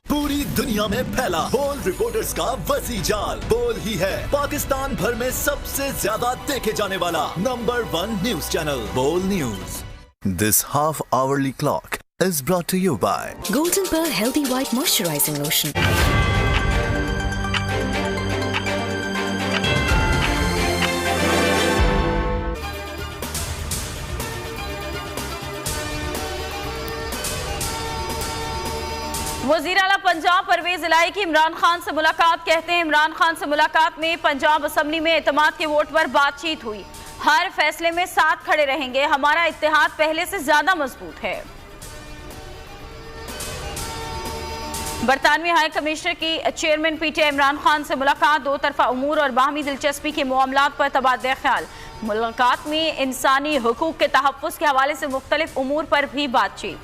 पूरी दुनिया में फैला बोल रिपोर्टर्स का वसी जाल। बोल ही है पाकिस्तान भर में सबसे ज्यादा देखे जाने वाला number 1 news channel, Bol news. This half-hourly clock is brought to you by
Golden Pearl Healthy White Moisturizing Lotion.
वज़ीर आला पंजाब परवेज इलाही की इमरान खान से मुलाकात। कहते हैं इमरान खान से मुलाकात में पंजाब असम्बली में एतमाद के वोट पर बातचीत हुई। हर फैसले में साथ खड़े रहेंगे, हमारा इत्तेहाद पहले से ज्यादा मजबूत है। बरतानवी हाई कमिश्नर की चेयरमैन पीटीआई इमरान खान से मुलाकात। दो तरफा उमूर और बाहमी दिलचस्पी के मामलात पर तबादला ख्याल। मुलाकात में इंसानी हुकूक के तहफ़्फ़ुज़ के हवाले से मुख्तलिफ उमूर पर भी बातचीत।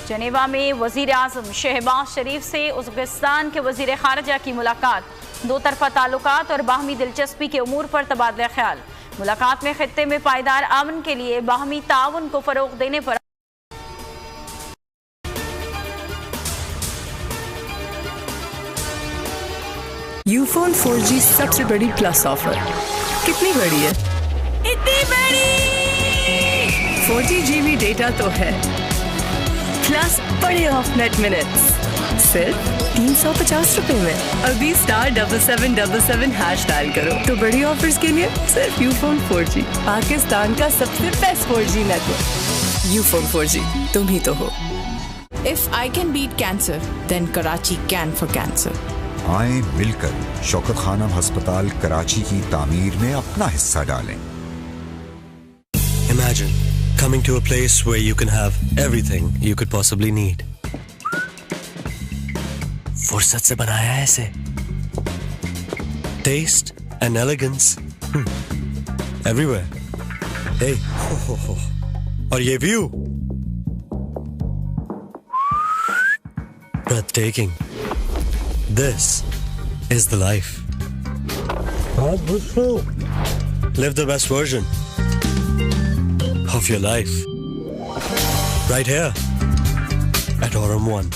जनेवा में वज़ीर आज़म शहबाज शरीफ से उज़्बेकिस्तान के वज़ीर ख़ारिजा की मुलाकात। दो तरफा ताल्लुकात और बाहमी दिलचस्पी के उमूर पर तबादला ख्याल। मुलाकात में खित्ते में पायदार अमन के लिए बाहमी ताउन को फ़रोग़ देने पर।
यूफोन 4G सबसे बड़ी प्लस ऑफर। कितनी बड़ी है? इतनी बड़ी! 4G GB डेटा तो है, प्लस बड़े ऑफ नेट मिनट्स सिर्फ 350 रुपए में। अभी *7777# डायल करो तो बड़ी ऑफर्स के लिए सिर्फ यूफोन 4G, पाकिस्तान का सबसे best 4G network. Ufone 4G तुम ही तो हो।
If I can beat cancer, then Karachi can for cancer.
आए मिलकर शौकत खानम अस्पताल कराची की तामीर में अपना हिस्सा डालें।
Imagine coming to a place where you can have everything you could possibly need. फुर्सत से बनाया है इसे। Taste and elegance everywhere. Hey, और ये view breathtaking. This is the life. Live the best version of your life right here at Aurum One.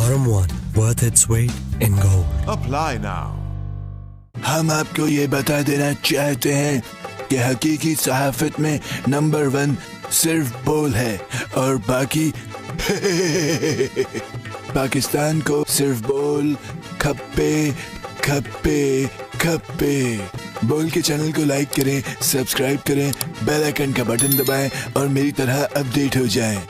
Aurum One, worth its weight in gold.
Apply now. हम आपको ये बता देना चाहते हैं कि हकीकी सहाफत में नंबर 1 सिर्फ बोल है और बाकी पाकिस्तान को सिर्फ बोल खप्पे खप्पे खप्पे। बोल के चैनल को लाइक करें, सब्सक्राइब करें, बेल आइकन का बटन दबाएं और मेरी तरह अपडेट हो जाएं।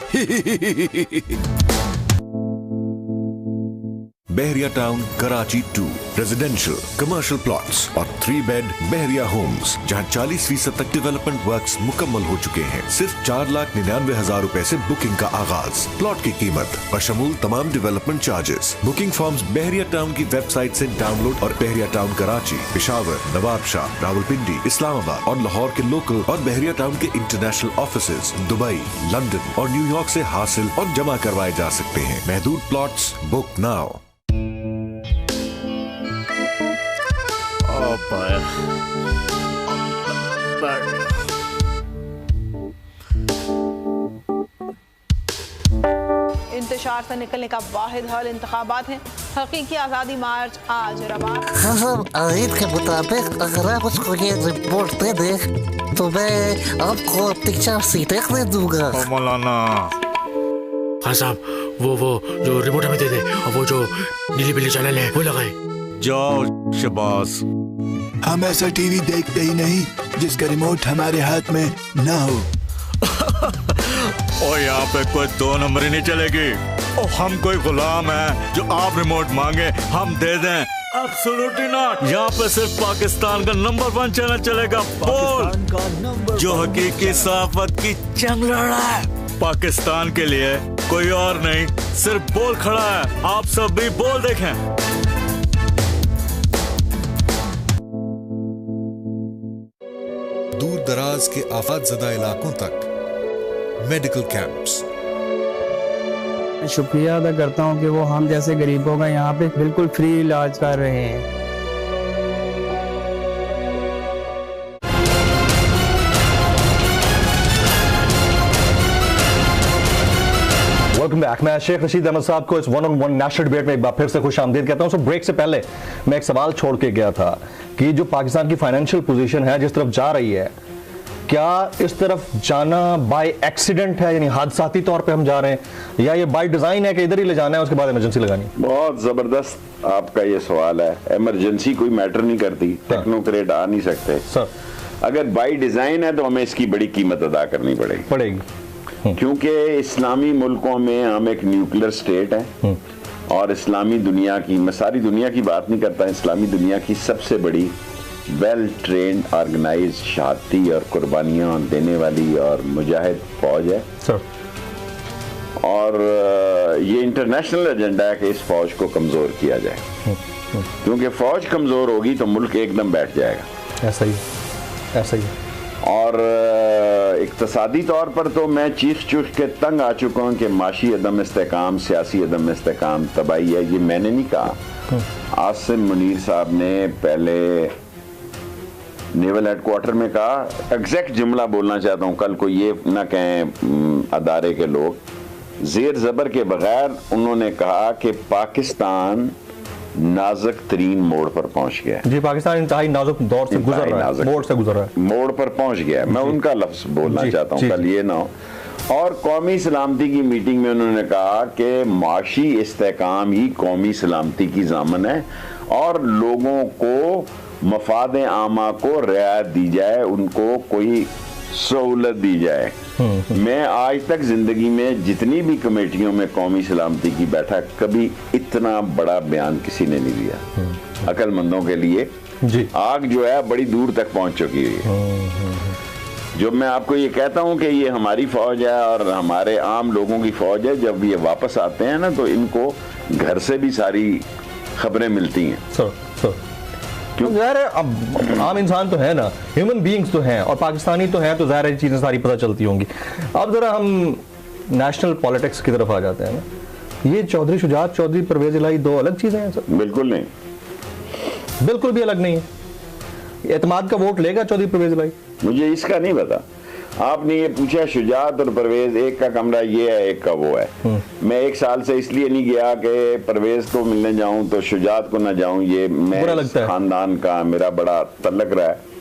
Bahria town Karachi 2 residential commercial plots और 3 बेड बहरिया होम्स, जहां 40% तक डेवलपमेंट वर्क्स मुकम्मल हो चुके हैं। सिर्फ 4,99,000 रुपए से बुकिंग का आगाज। प्लॉट की कीमत बशमूल तमाम डेवलपमेंट चार्जेस। बुकिंग फॉर्म्स बहरिया टाउन की वेबसाइट से डाउनलोड और बहरिया टाउन कराची, पेशावर, नवाबशाह, रावलपिंडी, इस्लामाबाद और लाहौर के लोकल और बहरिया टाउन के इंटरनेशनल ऑफिसेज दुबई, लंदन और न्यूयॉर्क से हासिल और जमा करवाए जा सकते हैं। महदूद प्लॉट्स बुक नाउ।
इंतशार से निकलने का वाहिद हल इंतखाबात है। हकीकी आज़ादी मार्च आज रवा।
हसन आयद के मुताबिक अगर आप उसको ये रिपोर्ट दे दे तो मैं आपको अपनी 4 सीटें दे दूंगा।
मौलाना
खान साहब वो जो रिमोट हमें दे दे और वो जो नीली पीली चैनल है वो लगाए।
जाओ शबाज।
हम ऐसा टीवी देखते ही नहीं जिसका रिमोट हमारे हाथ में ना हो।
और यहाँ पे कोई 2 नंबरी नहीं चलेगी। और हम कोई गुलाम है जो आप रिमोट मांगे हम दे दें? Absolutely not. यहाँ पे सिर्फ पाकिस्तान का नंबर 1 चैनल चलेगा, बोल, जो हकीकी सहाफत की जंग लड़ा है। पाकिस्तान के लिए कोई और नहीं, सिर्फ बोल खड़ा है। आप सब भी बोल देखें।
दूर दराज के आफातजदा इलाकों तक मेडिकल कैंप्स।
शुक्रिया अदा करता हूं कि वो हम जैसे गरीबों का यहाँ पे बिल्कुल फ्री इलाज कर रहे हैं।
Welcome back. मैं शेख रशीद अहमद साहब को इस 1-on-1 नेशनल डिबेट में एक बार फिर से खुश आमदीद कहता हूं। सो ब्रेक से पहले मैं एक सवाल छोड़ के गया था कि जो पाकिस्तान की फाइनेंशियल पोजीशन है जिस तरफ जा रही है, क्या इस तरफ जाना बाय एक्सीडेंट है, यानी हादसाती तौर पे हम जा रहे हैं, या ये बाय डिजाइन है कि इधर ही ले जाना है उसके बाद इमरजेंसी लगानी?
बहुत जबरदस्त आपका ये सवाल है। इमरजेंसी कोई मैटर नहीं करती, टेक्नोक्रेट आ नहीं सकते सर। अगर बाय डिजाइन है तो हमें इसकी बड़ी कीमत अदा करनी पड़ेगी क्योंकि इस्लामी मुल्कों में हम एक न्यूक्लियर स्टेट है और इस्लामी दुनिया की, मैं सारी दुनिया की बात नहीं करता, इस्लामी दुनिया की सबसे बड़ी वेल ट्रेंड ऑर्गेनाइज शहादती और कुर्बानियां देने वाली और मुजाहिद फौज है सर। और ये इंटरनेशनल एजेंडा है कि इस फौज को कमजोर किया जाए क्योंकि फौज कमजोर होगी तो मुल्क एकदम बैठ जाएगा।
ऐसा ही ऐसा ही।
और इक्तसादी तौर पर तो मैं चीख चूख के तंग आ चुका हूँ कि माशी अदम इस्तेकाम, सियासी अदम इस्तेकाम तबाही है। ये मैंने नहीं कहा, आसिम मुनीर साहब ने पहले नेवल हेडक्वार्टर में कहा। एग्जैक्ट जुमला बोलना चाहता हूँ, कल को ये ना कहें अदारे के लोग, जेर जबर के बगैर उन्होंने कहा कि पाकिस्तान नाजुक तरीन मोड़ पर पहुंच गया है।
जी, पाकिस्तान इंतहाई नाजुक दौर से गुजर रहा है, मोड़ से गुजर रहा है,
मोड़ पर पहुंच गया है। मैं उनका लफ्ज बोलना चाहता हूँ, कल ये ना हो। और कौमी सलामती की मीटिंग में उन्होंने कहा कि माशी इस्तेकाम ही कौमी सलामती की जामन है और लोगों को मफाद आमा को रियायत दी जाए, उनको कोई सहूलत दी जाए। मैं आज तक जिंदगी में जितनी भी कमेटियों में कौमी सलामती की बैठा, कभी इतना बड़ा बयान किसी ने नहीं दिया। अक्लमंदों के लिए जी आग जो है बड़ी दूर तक पहुंच चुकी है। जो मैं आपको ये कहता हूं कि ये हमारी फौज है और हमारे आम लोगों की फौज है, जब ये वापस आते हैं ना तो इनको घर से भी सारी खबरें मिलती हैं।
क्यों ज़ाहिर है, अब आम इंसान तो है ना, ह्यूमन बीइंग्स तो हैं और पाकिस्तानी तो हैं, तो ज़ाहिर है चीज़ें सारी पता चलती होंगी। अब ज़रा हम नेशनल पॉलिटिक्स की तरफ आ जाते हैं ना। ये चौधरी शुजात चौधरी परवेज इलाही दो अलग चीज़ें हैं सर?
बिल्कुल नहीं,
बिल्कुल भी अलग नहीं है। एतमाद का वोट लेगा चौधरी परवेज इलाही?
मुझे इसका नहीं पता। आपने ये पूछा शुजात और परवेज, एक का कमरा ये है एक का वो है। मैं 1 साल से इसलिए नहीं गया कि परवेज को मिलने जाऊं तो शुजात को ना जाऊं, ये मैं खानदान का मेरा बड़ा तल्लक रहा है।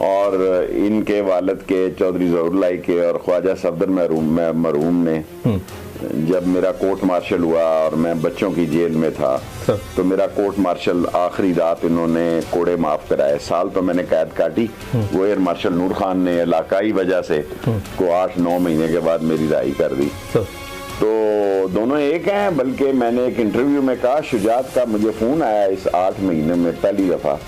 और इनके वालिद के चौधरी ज़हूरुल्लाह के और ख्वाजा सफदर मरहूम ने जब मेरा कोर्ट मार्शल हुआ और मैं बच्चों की जेल में था तो मेरा कोर्ट मार्शल आखिरी रात इन्होंने कोड़े माफ कराए। साल तो मैंने कैद काटी, वो एयर मार्शल नूर खान ने इलाकाई वजह से को 8-9 महीने के बाद मेरी रिहाई कर दी। तो दोनों एक हैं। बल्कि मैंने एक इंटरव्यू में कहा, शुजात का मुझे फोन आया इस 8 महीने में पहली दफा,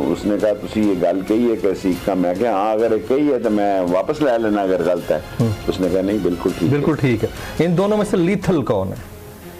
उसने कहा तुसी ये गल कही है कि सीख का, मैं क्या हाँ अगर कही है तो मैं वापस ले लेना अगर गलत है। उसने कहा नहीं बिल्कुल ठीक,
बिल्कुल ठीक है। इन दोनों में से लीथल कौन है?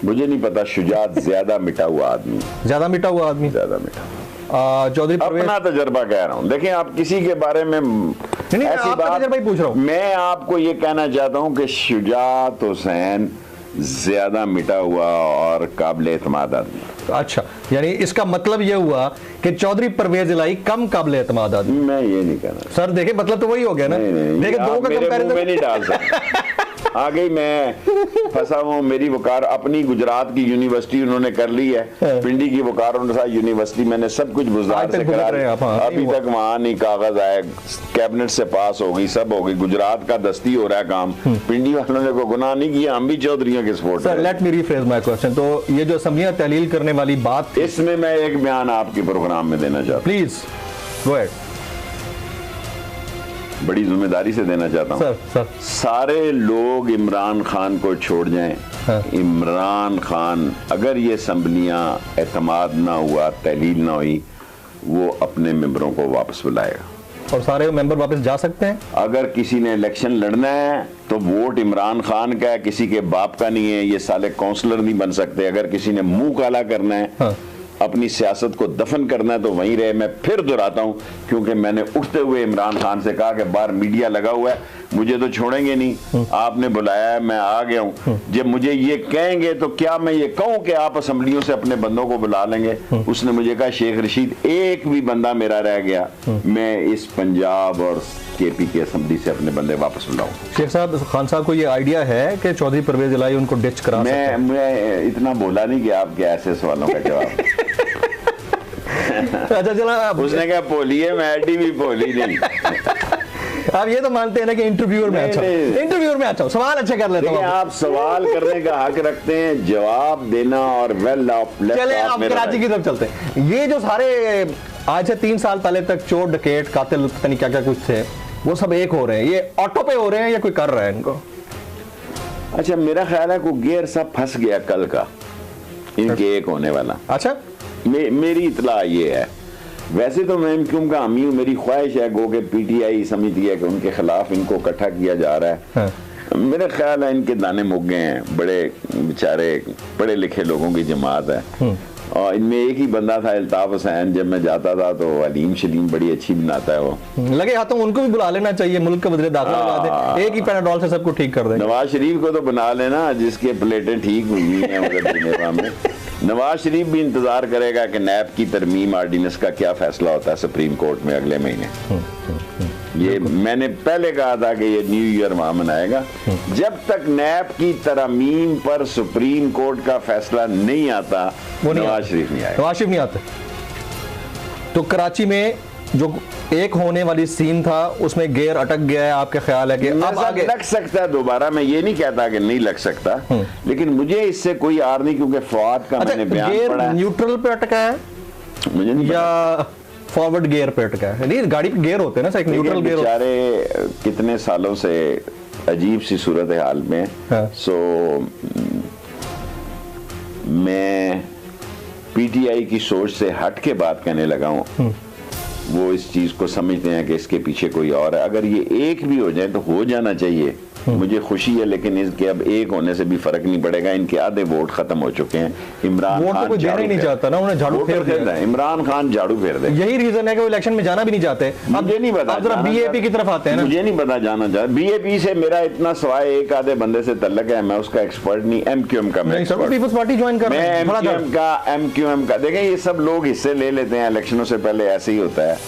मुझे नहीं पता। शुजात ज्यादा मिटा हुआ आदमी,
ज्यादा मिटा हुआ आदमी,
ज्यादा मिटा।
चौधरी
अपना तजर्बा कह रहा हूँ। देखिए आप किसी के बारे में ऐसी बात
पूछ रहा हूँ,
मैं आपको ये कहना चाहता हूँ कि शुजात हुसैन ज्यादा मिटा हुआ और काबिल एतमाद आदमी।
अच्छा, यानी इसका मतलब ये हुआ कि चौधरी परवेज इलाही कम काबिल एतमाद आदमी?
मैं ये नहीं कहना
सर। देखिए मतलब तो वही हो गया ना। देखिए दो का कंपैरिजन
नहीं डाल सकता। आ गई मैं फंसा हूँ। मेरी वकार अपनी गुजरात की यूनिवर्सिटी उन्होंने कर ली है, पिंडी की वकार यूनिवर्सिटी मैंने सब कुछ गुजरात से करा, अभी तक वहाँ नहीं कागज आए, कैबिनेट से पास हो गई, सब हो गई। गुजरात का दस्ती हो रहा है काम, पिंडी वालों ने कोई गुनाह नहीं किया, हम भी चौधरियों के support.
Sir let me rephrase my question. तो ये जो असम्बलियां तहलील करने वाली बात,
इसमें मैं एक बयान आपके प्रोग्राम में देना चाहता हूँ,
प्लीज गो अहेड।
बड़ी जिम्मेदारी से देना चाहता हूँ। सारे लोग इमरान खान को छोड़ जाएं। इमरान खान अगर ये असम्बलियाँ एतमाद ना हुआ, तहलील ना हुई, वो अपने मेंबरों को वापस बुलाएगा
और सारे मेंबर वापस जा सकते हैं।
अगर किसी ने इलेक्शन लड़ना है तो वोट इमरान खान का है, किसी के बाप का नहीं है। ये साले काउंसलर नहीं बन सकते। अगर किसी ने मुंह काला करना है, अपनी सियासत को दफन करना है तो वहीं रहे। मैं फिर दोहराता हूं, क्योंकि मैंने उठते हुए इमरान खान से कहा कि बाहर मीडिया लगा हुआ है, मुझे तो छोड़ेंगे नहीं, आपने बुलाया है, मैं आ गया हूं। जब मुझे ये कहेंगे तो क्या मैं ये कहूं कि आप असम्बलियों से अपने बंदों को बुला लेंगे? उसने मुझे कहा शेख रशीद एक भी बंदा मेरा रह गया, मैं इस पंजाब और केपी की असम्बली से अपने बंदे वापस बुलाऊं।
शेख साहब, खान साहब को ये आइडिया है कि चौधरी परवेज इलाही उनको डिच करा सकते हैं?
मैं इतना बोला नहीं कि आपके ऐसे सवालों का जवाब
अच्छा चला, उसने
कहा पोली है, मैं एडी भी पोली नहीं।
आप ये तो मानते हैं ना कि इंटरव्यूअर में अच्छा हूं, सवाल अच्छा कर लेता हूं।
आप सवाल करने का हक रखते हैं, जवाब देना और वेल ऑफ
चले आप कराची की तरफ चलते हैं। ये जो सारे आज से 3 साल पहले तक चोर, डकैत, कातिल, पता नहीं क्या क्या कुछ थे, वो सब एक हो रहे हैं। ये ऑटो पे हो रहे हैं या कोई कर रहा है इनको?
अच्छा, मेरा ख्याल है को गियर सब फंस गया कल का, इनके एक होने वाला।
अच्छा,
मेरी इतला ये है। वैसे तो मैं क्यों का हामी हूँ, मेरी ख्वाहिश है गो के पीटीआई समझती है कि उनके खिलाफ इनको इकट्ठा किया जा रहा है। मेरा ख्याल है इनके दाने मुक गए हैं। बड़े बेचारे पढ़े लिखे लोगों की जमात है और इनमें एक ही बंदा था अल्ताफ हुसैन। जब मैं जाता था तो अलीम शलीम बड़ी अच्छी बनाता है वो। लगे हाथों उनको भी बुला लेना चाहिए, मुल्क का वज़ीर दाखिला लगा दे, एक ही पैराडोल से सबको ठीक कर देंगे। नवाज शरीफ को तो बना लेना जिसके प्लेटें ठीक हुई हैं उधर जिनेवा में। नवाज शरीफ भी इंतजार करेगा कि नैब की तरमीम आर्डिनेंस का क्या फैसला होता है सुप्रीम कोर्ट में अगले महीने। ये मैंने पहले कहा था कि ये न्यू ईयर वहां मनाएगा। जब तक नैब की तरमीम पर सुप्रीम कोर्ट का फैसला नहीं आता, नवाज शरीफ नहीं आएगा।
नवाज शरीफ नहीं आते। तो कराची में जो एक होने वाली सीन था उसमें गेयर अटक गया है, आपका ख्याल है कि अब आगे
लग सकता है दोबारा? मैं ये नहीं कहता कि नहीं लग सकता, लेकिन मुझे इससे कोई आर नहीं, क्योंकि फवाद का मैंने बयान पढ़ा है।
न्यूट्रल पे अटका है
मुझे नहीं
या फॉरवर्ड गियर पे अटका है? नहीं, गाड़ी पे गियर होते हैं ना, एक न्यूट्रल गियर।
बेचारे कितने सालों से अजीब सी सूरत हाल में। सो मैं पीटीआई की सोच से हट के बात करने लगा हूँ। वो इस चीज को समझते हैं कि इसके पीछे कोई और है। अगर ये एक भी हो जाए तो हो जाना चाहिए, मुझे खुशी है, लेकिन इसके अब एक होने से भी फर्क नहीं पड़ेगा। इनके आधे वोट खत्म हो चुके हैं। इमरान खान
कोई देना ही नहीं चाहता ना, उन्हें झाड़ू फेर दिया।
इमरान खान झाड़ू फेर दे।
यही रीजन है कि वो इलेक्शन में जाना भी नहीं चाहते।
मुझे नहीं पता,
जरा बीएपी की तरफ आते हैं ना।
मुझे नहीं पता जाना चाहते। बीएपी से मेरा इतना सवाए एक आधे बंदे से तल्लक है, मैं उसका एक्सपर्ट नहीं। एमक्यूएम का मैं
पीपल्स पार्टी ज्वाइन कर रहा हूं।
एमक्यूएम का देखें, ये सब लोग हिस्से ले लेते हैं इलेक्शनों से पहले, ऐसे ही होता है।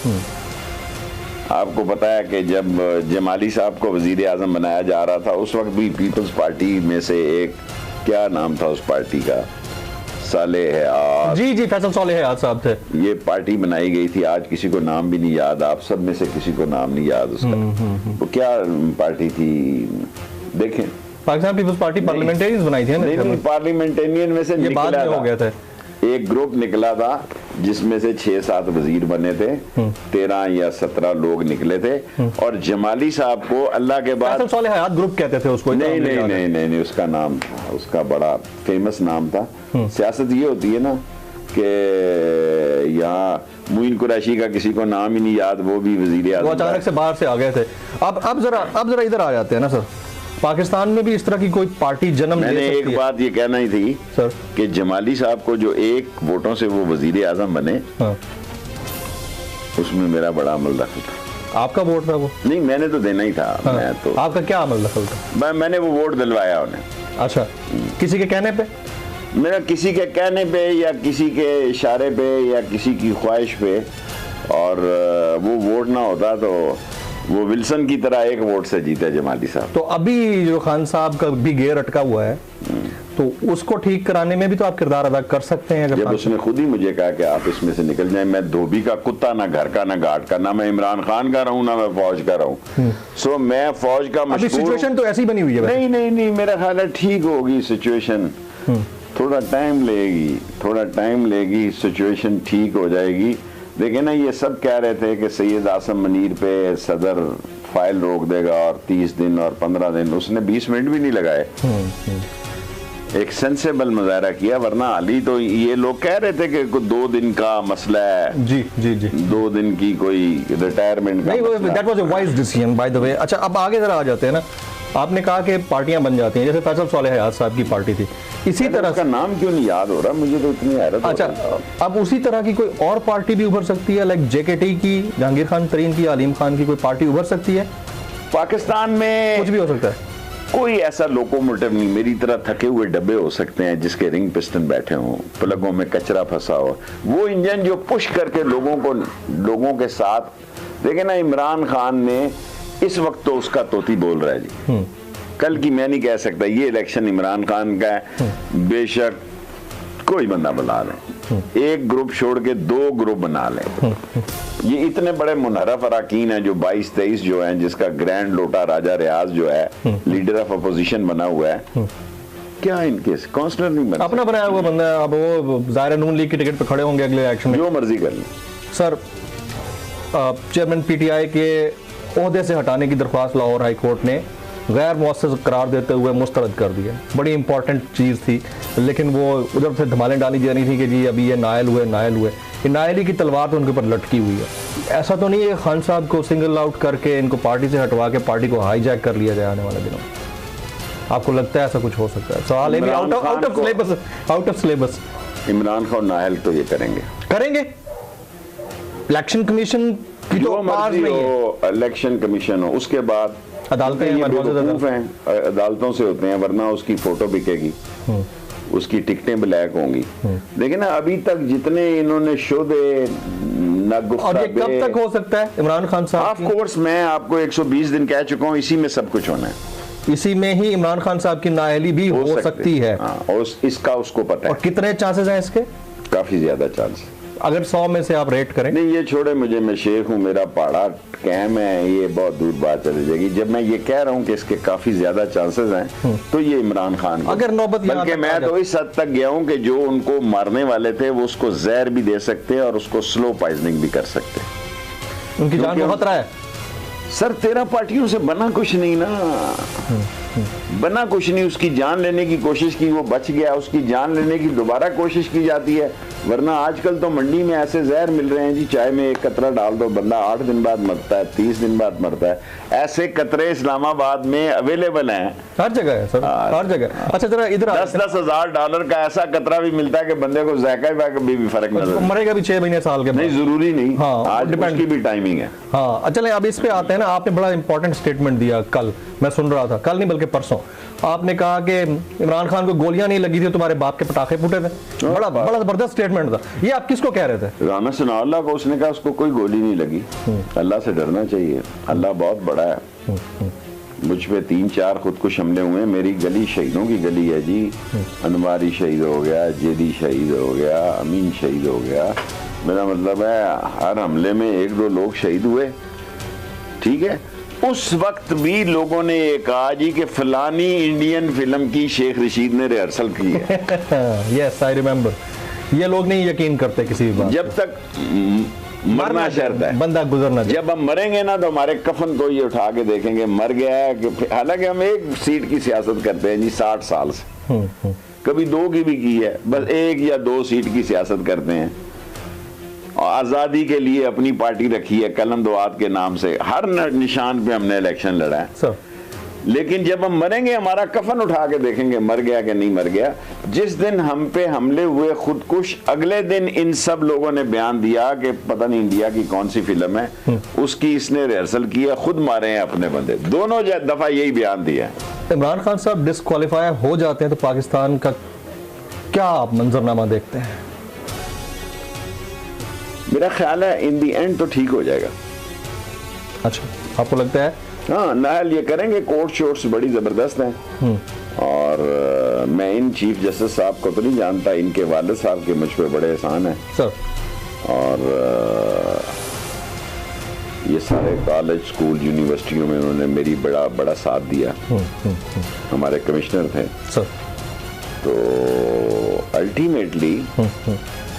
आपको पता है कि जब जमाली साहब को वजीर आजम बनाया जा रहा था, उस वक्त भी पीपल्स पार्टी में से एक, क्या नाम था उस पार्टी का, सालेह,
जी फैसल सालेह साहब थे।
ये पार्टी बनाई गई थी, आज किसी को नाम भी नहीं याद। आप सब में से किसी को नाम नहीं याद उसका। वो क्या पार्टी थी देखें?
पाकिस्तान पीपल्स पार्टी पार्लियामेंटेरियंस बनाई थी।
नहीं, पार्लियामेंटेरियन में से
बाद में हो गया था।
एक ग्रुप निकला था जिसमें से 6-7 वजीर बने थे, 13 या 17 लोग निकले थे। और जमाली साहब को अल्लाह के बाद
ग्रुप कहते थे उसको।
नहीं, उसका नाम, उसका बड़ा फेमस नाम था। सियासत ये होती है ना कि यहाँ मुइन कुरैशी का किसी को नाम ही नहीं याद, वो भी वजीर आज़म,
वो अचानक से बाहर से आ गए थे। अब जरा इधर आ जाते हैं ना सर, पाकिस्तान में भी इस तरह की कोई पार्टी जन्म ले सकती है?
मैंने एक बात ये कहना ही थी सर कि जमाली साहब को जो एक वोटों से वो वजीर आजम बने, उसमें मेरा बड़ा अमल दखल था।
आपका वोट था वो?
नहीं, मैंने तो देना ही था। मैं तो,
आपका क्या अमल दखल था?
मैंने वो वोट दिलवाया उन्हें।
अच्छा, किसी के कहने पे?
मेरा किसी के कहने पे या किसी के इशारे पे या किसी की ख्वाहिश पे, और वो वोट ना होता तो वो विल्सन की तरह एक वोट से जीते जमाली साहब।
तो अभी जो खान साहब का भी गेयर अटका हुआ है, तो उसको ठीक कराने में भी तो आप किरदार अदा कर सकते हैं।
जब उसने खुद ही मुझे कहा कि आप इसमें से निकल जाएं, मैं धोबी का कुत्ता, ना घर का ना घाट का, ना मैं इमरान खान का रहूं ना मैं फौज का रहूं। सो मैं फौज का
अभी सिचुएशन तो ऐसी बनी हुई है।
नहीं, मेरा ख्याल है ठीक होगी सिचुएशन। थोड़ा टाइम लेगी, सिचुएशन ठीक हो जाएगी। देखिए ना, ये सब कह रहे थे कि सैयद आसम मनीर पे सदर फाइल रोक देगा और 30 दिन और 15 दिन, उसने 20 मिनट भी नहीं लगाए, एक सेंसेबल मुजाहरा किया। वरना अली तो ये लोग कह रहे थे कि 2 दिन का मसला है,
जी जी जी,
2 दिन की कोई रिटायरमेंट
नहीं, that was a wise decision by the way. अच्छा, अब आगे जरा आ जाते हैं ना, आपने कहा कि पार्टियां बन जाती हैं, जैसे फैसल सालेह हयात साहब की पार्टी थी, इसी तरह
का नाम क्यों नहीं याद हो रहा मुझे, तो इतनी हैरत।
अच्छा, अब उसी तरह की कोई और पार्टी भी उभर सकती है, लाइक जेकेटी की, जहांगीर खान तरीन की, अलीम खान की कोई पार्टी उभर सकती है
पाकिस्तान में?
कुछ भी हो सकता है,
कोई ऐसा लोकोमोटिव नहीं, मेरी तरह थके हुए डब्बे हो सकते हैं जिसके रिंग पिस्टन बैठे हों, प्लगों में कचरा फंसा हो, वो इंजन जो पुश करके लोगों के साथ। देखे ना, इमरान खान ने इस वक्त तो उसका तोती बोल रहा है जी, कल की मैं नहीं कह सकता ये इलेक्शन इमरान खान का है, बेशक कोई बंदा बुला लें, एक ग्रुप छोड़ के 2 ग्रुप बना लें। ये इतने बड़े मुनहरफ अराकीन हैं जो 22-23 जो हैं, जिसका ग्रैंड लोटा राजा रियाज जो है लीडर ऑफ अपोजिशन बना हुआ है, क्या इनके काउंसलर नहीं बना,
अपना बनाया हुआ बंदा है। अब वो ज़ाहिर नून लीग की टिकट पे खड़े होंगे अगले इलेक्शन में,
जो मर्जी कर लें।
सर, चेयरमैन पीटीआई के ओहदे से हटाने की दरख्वास्त लाहौर हाई कोर्ट ने गैर मुअस्सस करार देते हुए मुस्तरद कर दिया। बड़ी इंपॉर्टेंट चीज़ थी, लेकिन वो उधर से धमालें डाली जा रही थी कि जी अभी ये नायल हुए। ये नायली की तलवार तो उनके ऊपर लटकी हुई है। ऐसा तो नहीं है खान साहब को सिंगल आउट करके इनको पार्टी से हटवा के पार्टी को हाईजैक कर लिया जाए आने वाले दिनों में? आपको लगता है ऐसा कुछ हो सकता है? सवाल है out of syllabus.
Imran Khan नायल तो ये करेंगे।
इलेक्शन कमीशन की तो पार्स नहीं है,
इलेक्शन कमीशन हो, उसके बाद
अदालतें
हैं, अदालतों से होते हैं, वरना उसकी फोटो बिकेगी, उसकी टिकटें ब्लैक होंगी। देखिए ना, अभी तक जितने इन्होंने शो दे
और ये कब तक हो सकता है इमरान खान साहब?
ऑफ कोर्स मैं आपको 120 दिन कह चुका हूँ, इसी में सब कुछ होना है।
इसी में ही इमरान खान साहब की नाअहली भी हो सकती है।
और इसका उसको पता है।
और कितने चांसेस हैं इसके?
काफी ज्यादा चांस।
अगर 100 में से आप रेट करें?
नहीं, ये छोड़े मुझे, मैं शेख हूँ, मेरा पहाड़ा कैम है, ये बहुत दूर बात चली जाएगी। जब मैं ये कह रहा हूँ कि इसके काफी ज्यादा चांसेस हैं, तो ये इमरान खान
अगर नौबत,
बल्कि मैं तो इस हद तक गया हूँ कि जो उनको मारने वाले थे वो उसको जहर भी दे सकते हैं और उसको स्लो पॉइजनिंग भी कर सकते हैं।
उनकी जान को खतरा है।
सर 13 पार्टियों से बना कुछ नहीं ना, बना कुछ नहीं। उसकी जान लेने की कोशिश की, वो बच गया, उसकी जान लेने की दोबारा कोशिश की जाती है। वरना आजकल तो मंडी में ऐसे जहर मिल रहे हैं जी, चाय में एक कतरा डाल दो, बंदा 8 दिन बाद मरता है, 30 दिन बाद मरता है। ऐसे कतरे इस्लामाबाद में अवेलेबल हैं,
हर जगह है सर, हर जगह। अच्छा जरा इधर
$10,000 $10,000 का ऐसा कतरा भी मिलता है कि बंदे को जायका भी फर्क नजर,
मरेगा भी 6 महीने साल के बाद।
नहीं जरूरी नहीं,
हाँ,
आज उसकी भी टाइमिंग है।
हाँ, चले अब इस पे आते हैं ना। आपने बड़ा इंपॉर्टेंट स्टेटमेंट दिया कल, मैं सुन रहा था, कल नहीं बल्कि परसों। आपने कहा कि इमरान खान को गोलियां नहीं लगी थी, तुम्हारे बाप के पटाखे फूटे थे। बड़ा जबरदस्त स्टेटमेंट था। ये आप किसको कह रहे थे?
राना सनाउल्लाह को। उसने कहा उसको कोई गोली नहीं लगी। अल्लाह से डरना चाहिए, अल्लाह बहुत बड़ा है। मुझ पे 3-4 खुदकुश हमले हुए। मेरी गली शहीदों की गली है जी। अनवारी शहीद हो गया, जेदी शहीद हो गया, अमीन शहीद हो गया। मेरा मतलब है हर हमले में 1-2 लोग शहीद हुए, ठीक है। उस वक्त भी लोगों ने ये कहा जी कि फलानी इंडियन फिल्म की शेख रशीद ने रिहर्सल की है।
Yes, I remember. ये लोग नहीं यकीन करते किसी भी बात।
जब तक मरना शर्त है,
बंदा गुजरना।
जब हम मरेंगे ना तो हमारे कफन को ये उठा के देखेंगे मर गया है कि। हालांकि हम 1 सीट की सियासत करते हैं जी 60 साल से, कभी 2 की भी की है, बस 1 या 2 सीट की सियासत करते हैं। आज़ादी के लिए अपनी पार्टी रखी है कलम दुआत के नाम से, हर निशान पे हमने इलेक्शन लड़ा है। लेकिन जब हम मरेंगे हमारा कफन उठा के देखेंगे मर गया कि नहीं मर गया। जिस दिन हम पे हमले हुए खुदकुश, अगले दिन इन सब लोगों ने बयान दिया कि पता नहीं इंडिया की कौन सी फिल्म है, उसकी इसने रिहर्सल की है, खुद मारे हैं अपने बंदे। दोनों दफा यही बयान दिया है।
इमरान खान साहब डिस्क्वालीफाई हो जाते हैं तो पाकिस्तान का क्या आप मंजरनामा देखते हैं?
मेरा ख्याल है इन दी एंड तो ठीक हो जाएगा।
अच्छा, आपको लगता है?
हाँ, नायल ये करेंगे। कोर्ट शोर्ट्स बड़ी जबरदस्त हैं। और मैं इन चीफ जस्टिस साहब को तो नहीं जानता, इनके वालिद साहब के मुझ पे बड़े एहसान है
सर।
और ये सारे कॉलेज स्कूल यूनिवर्सिटियों में उन्होंने मेरी बड़ा साथ दिया। हमारे कमिश्नर थे
सर।
तो अल्टीमेटली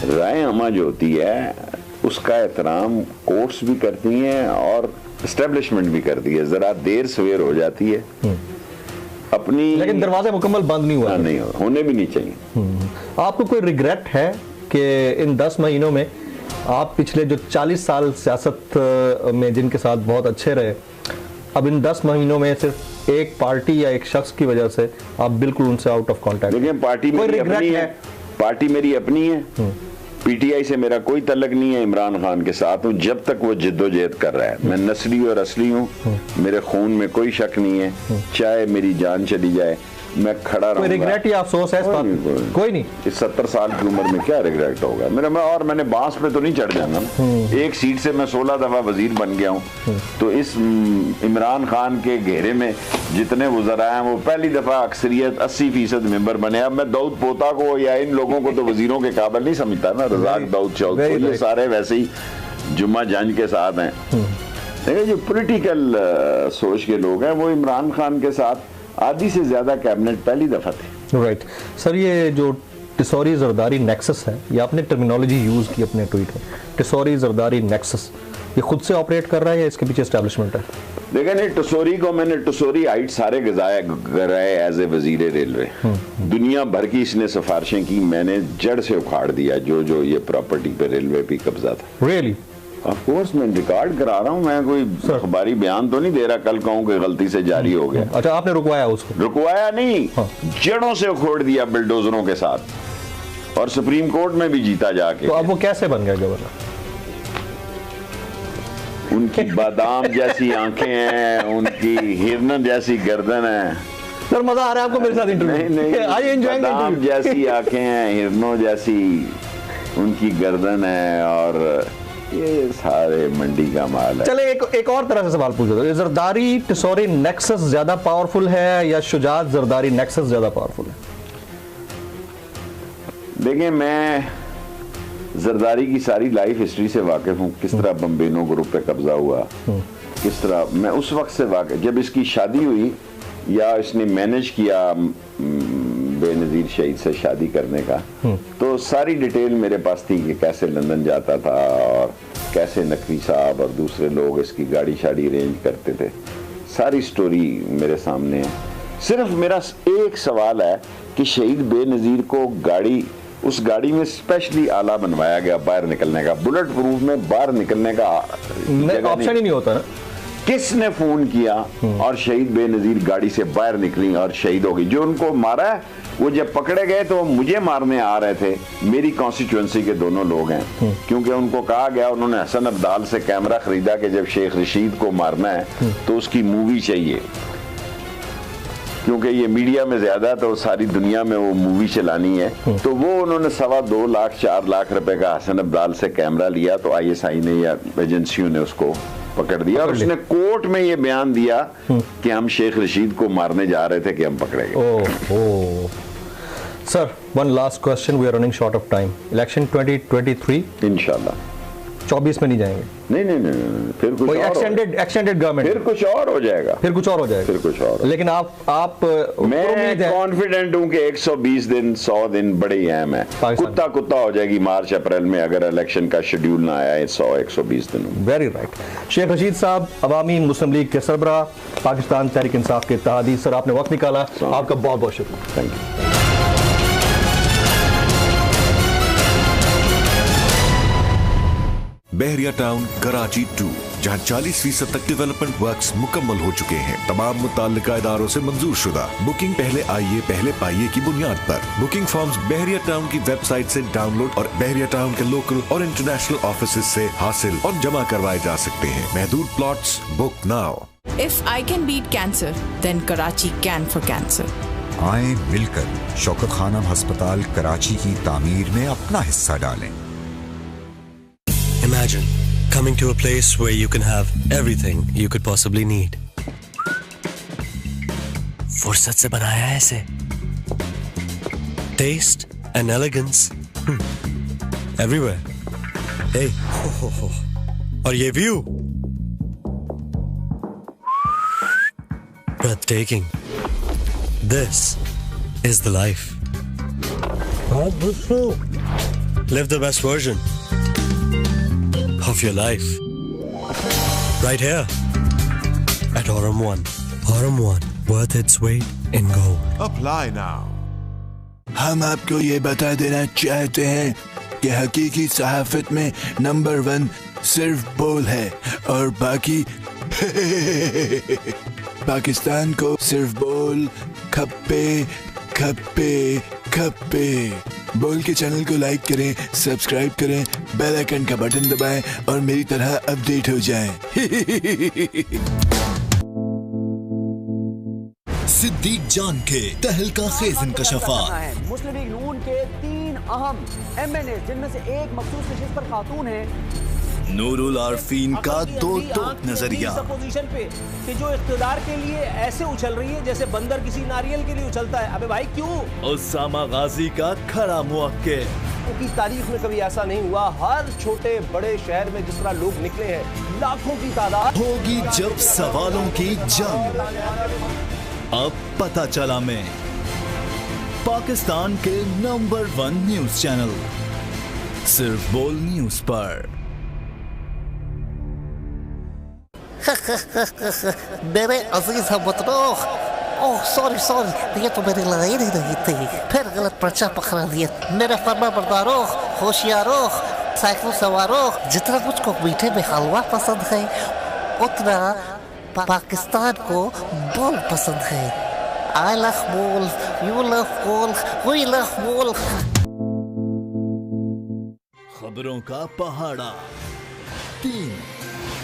राय अमा जो होती है उसका एहतराम कोर्ट्स भी करती हैं और एस्टेब्लिशमेंट भी कर दी है, जरा देर सवेर हो जाती है अपनी,
लेकिन दरवाजे मुकम्मल बंद नहीं हुआ।
नहीं होने भी नहीं चाहिए।
आपको कोई रिग्रेट है कि इन 10 महीनों में आप पिछले जो 40 साल सियासत में जिनके साथ बहुत अच्छे रहे, अब इन 10 महीनों में सिर्फ एक पार्टी या एक शख्स की वजह से आप बिल्कुल उनसे आउट ऑफ कॉन्टैक्ट?
देखिए पार्टी मेरी अपनी है, पार्टी मेरी अपनी है, पीटीआई से मेरा कोई तल्लक नहीं है, इमरान खान के साथ हूँ जब तक वो जिद्दोजहद कर रहा है। मैं नस्ली और असली हूँ, मेरे खून में कोई शक नहीं है, चाहे मेरी जान चली जाए मैं खड़ा रहूंगा।
कोई रिग्रेट या अफसोस है इस बात? कोई नहीं।
इस 70 साल की उम्र में क्या रिग्रेट होगा मेरा? मैंने बांस पे तो नहीं चढ़ जाना। एक सीट से मैं 16 दफा वजीर बन गया हूँ, तो इस इमरान खान के घेरे में जितने वज़रा हैं वो पहली दफा अक्सरियत 80% मेंबर बने। अब मैं दाऊद पोता को या इन लोगों को तो वजीरों के काबिल नहीं समझता ना, रज़ाक दाऊद चौधरी, ये सारे वैसे ही जुम्मा जंज के साथ हैं। देखिए जो पॉलिटिकल सोच के लोग हैं वो इमरान खान के साथ आधी से ज्यादा कैबिनेट पहली दफा थे।
राइट सर, ये जो टिसौरी जरदारी नेक्सस है, ये आपने टर्मिनोलॉजी यूज की अपने ट्वीट में, टिसौरी जरदारी नेक्सस, ये खुद से ऑपरेट कर रहा है या इसके पीछे एस्टैब्लिशमेंट है?
देखिए नहीं, टिसौरी को मैंने टिसौरी हाइट सारे गजाए एज ए वजीर रेलवे, दुनिया भर की इसने सिफारिशें की, मैंने जड़ से उखाड़ दिया जो ये प्रॉपर्टी पे रेलवे पे कब्जा था।
रियली?
ऑफ कोर्स मैं रिकॉर्ड करा रहा हूँ, मैं कोई अखबारी बयान तो नहीं दे रहा, कल कहूँ कि गलती से जारी हो गया।
अच्छा, आपने रुकवाया उसको?
रुकवाया नहीं, जड़ों से उखोड़ दिया बिल्डोजरों के साथ, और सुप्रीम कोर्ट में भी जीता जाके।
तो अब वो कैसे बन गया गवर्नर?
उनकी बादाम जैसी आंखें हैं, उनकी हिरन जैसी गर्दन है।
सर मजा आ रहा है आपको मेरे साथ इंटरव्यू?
नहीं, बादाम जैसी आंखें हैं, हिरनों जैसी उनकी गर्दन है, और ये सारे मंडी का माल है।
चले एक और तरह से सवाल पूछ दो, जरदारी टिसौरी नेक्सस ज्यादा पावरफुल है या शुजात जरदारी नेक्सस ज्यादा पावरफुल है?
देखिए मैं जरदारी की सारी लाइफ हिस्ट्री से वाकिफ हूँ, किस तरह बम्बेनो ग्रुप पे कब्जा हुआ, किस तरह मैं उस वक्त से वाकिफ, जब इसकी शादी हुई या इसने मैनेज किया बेनज़ीर शहीद से शादी करने का, तो सारी डिटेल मेरे पास थी कि कैसे लंदन जाता था और कैसे नकवी साहब और दूसरे लोग इसकी गाड़ी शाड़ी अरेंज करते थे, सारी स्टोरी मेरे सामने है। सिर्फ मेरा एक सवाल है कि शहीद बेनज़ीर को उस गाड़ी में स्पेशली आला बनवाया गया बाहर निकलने का, बुलेट प्रूफ में बाहर निकलने का
ऑप्शन ही नहीं होता ना।
किसने फोन किया और शहीद बेनज़ीर गाड़ी से बाहर निकली और शहीद हो गई? जो उनको मारा है वो जब पकड़े गए तो मुझे मारने आ रहे थे, मेरी कॉन्स्टिट्यूएंसी के दोनों लोग हैं, क्योंकि उनको कहा गया, उन्होंने हसन अब्दाल से कैमरा खरीदा कि जब शेख रशीद को मारना है तो उसकी मूवी चाहिए, क्योंकि ये मीडिया में ज्यादा तो सारी दुनिया में वो मूवी चलानी है। तो वो उन्होंने 2.25 लाख 4 लाख रुपए का हसन अब्दाल से कैमरा लिया, तो ISI ने या एजेंसियों ने उसको पकड़ दिया और उसने कोर्ट में ये बयान दिया कि हम शेख रशीद को मारने जा रहे थे कि हम पकड़े गए।
Sir, one last question, we are running short of time. Election 2023
इंशाल्लाह
24 में नहीं जाएंगे?
नहीं, फिर कुछ और
एक्सटेंडेड गवर्नमेंट,
फिर कुछ और हो जाएगा,
फिर कुछ और। लेकिन आप
मैं कॉन्फिडेंट हूं कि 120 दिन 100 दिन बड़े ही अहम है। कुत्ता हो जाएगी मार्च अप्रैल में अगर इलेक्शन का शेड्यूल ना आया 100-120 दिन।
Very right. शेख रशीद साहब, अवामी मुस्लिम लीग के सरबराह, पाकिस्तान तहरीक इंसाफ के इत्तेहादी, सर आपने वक्त निकाला, आपका बहुत बहुत शुक्रिया।
Thank you.
Bahria town Karachi 2, जहां 40% तक डेवलपमेंट वर्क्स मुकम्मल हो चुके हैं। तमाम मुताल्लिका इदारों से मंजूर शुदा। बुकिंग पहले आइए पहले पाइए की बुनियाद पर। बुकिंग फॉर्म्स बहरिया टाउन की वेबसाइट से डाउनलोड और बहरिया टाउन के लोकल और इंटरनेशनल ऑफिसेज से हासिल और जमा करवाए जा सकते हैं। महदूद plots, book now.
If I can beat cancer, then Karachi can for cancer.
आए मिलकर शौकत खानम अस्पताल कराची की तामीर में अपना हिस्सा डालें।
Imagine coming to a place where you can have everything you could possibly need. फुर्सत से बनाया है इसे. Taste and elegance everywhere. Hey, और ये view breathtaking. This is the life. Live the best version of your life right here at Aurum One. Aurum One, worth its weight in gold.
Apply now. हम आपको ये बता देना चाहते हैं कि हकीकी सहाफत में नंबर 1 सिर्फ बोल है और बाकी पाकिस्तान को सिर्फ बोल खप्पे खप्पे खप्पे। बोल के चैनल को लाइक करें, सब्सक्राइब करें, बेल आइकन का बटन दबाएं और मेरी तरह अपडेट हो जाएं।
सिद्दीक जान के तहलका खेज इंकशाफात।
मुस्लिम लीग नून के 3 अहम MNA जिनमें से एक मखसूस नशिस्त पर खातून है,
नूरुल आरफीन का दो टोक नजरिया।
पोजीशन पे कि जो इख्तियार के लिए ऐसे उछल रही है जैसे बंदर किसी नारियल के लिए उछलता है। अबे भाई क्यों?
उसामा गाजी का खड़ा मुवक्किल।
की तारीख में कभी ऐसा नहीं हुआ। हर छोटे बड़े शहर में जिस तरह लोग निकले हैं, लाखों की तादाद
होगी जब सवालों की जंग। अब पता चला मैं पाकिस्तान के नंबर 1 न्यूज चैनल सिर्फ बोल न्यूज पर।
मेरे अजीज हमवतनों, ओह सॉरी सॉरी, ये तो मेरी लड़ाई नहीं रही थी, फिर गलत पर्चा पकड़ा दिया। मेरे फरमा बरदारों, होशियारों, साइकिल सवारों, जितना मुझको मीठे में हलवा पसंद है उतना पाकिस्तान को बोल पसंद है। I love बोल, you love बोल, we love बोल।
खबरों का पहाड़ा 3,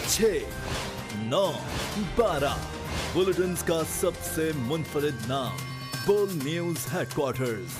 6, 9, 12 बुलेटिन्स का सबसे मुनफरिद नाम बोल न्यूज हेडक्वार्टर्स।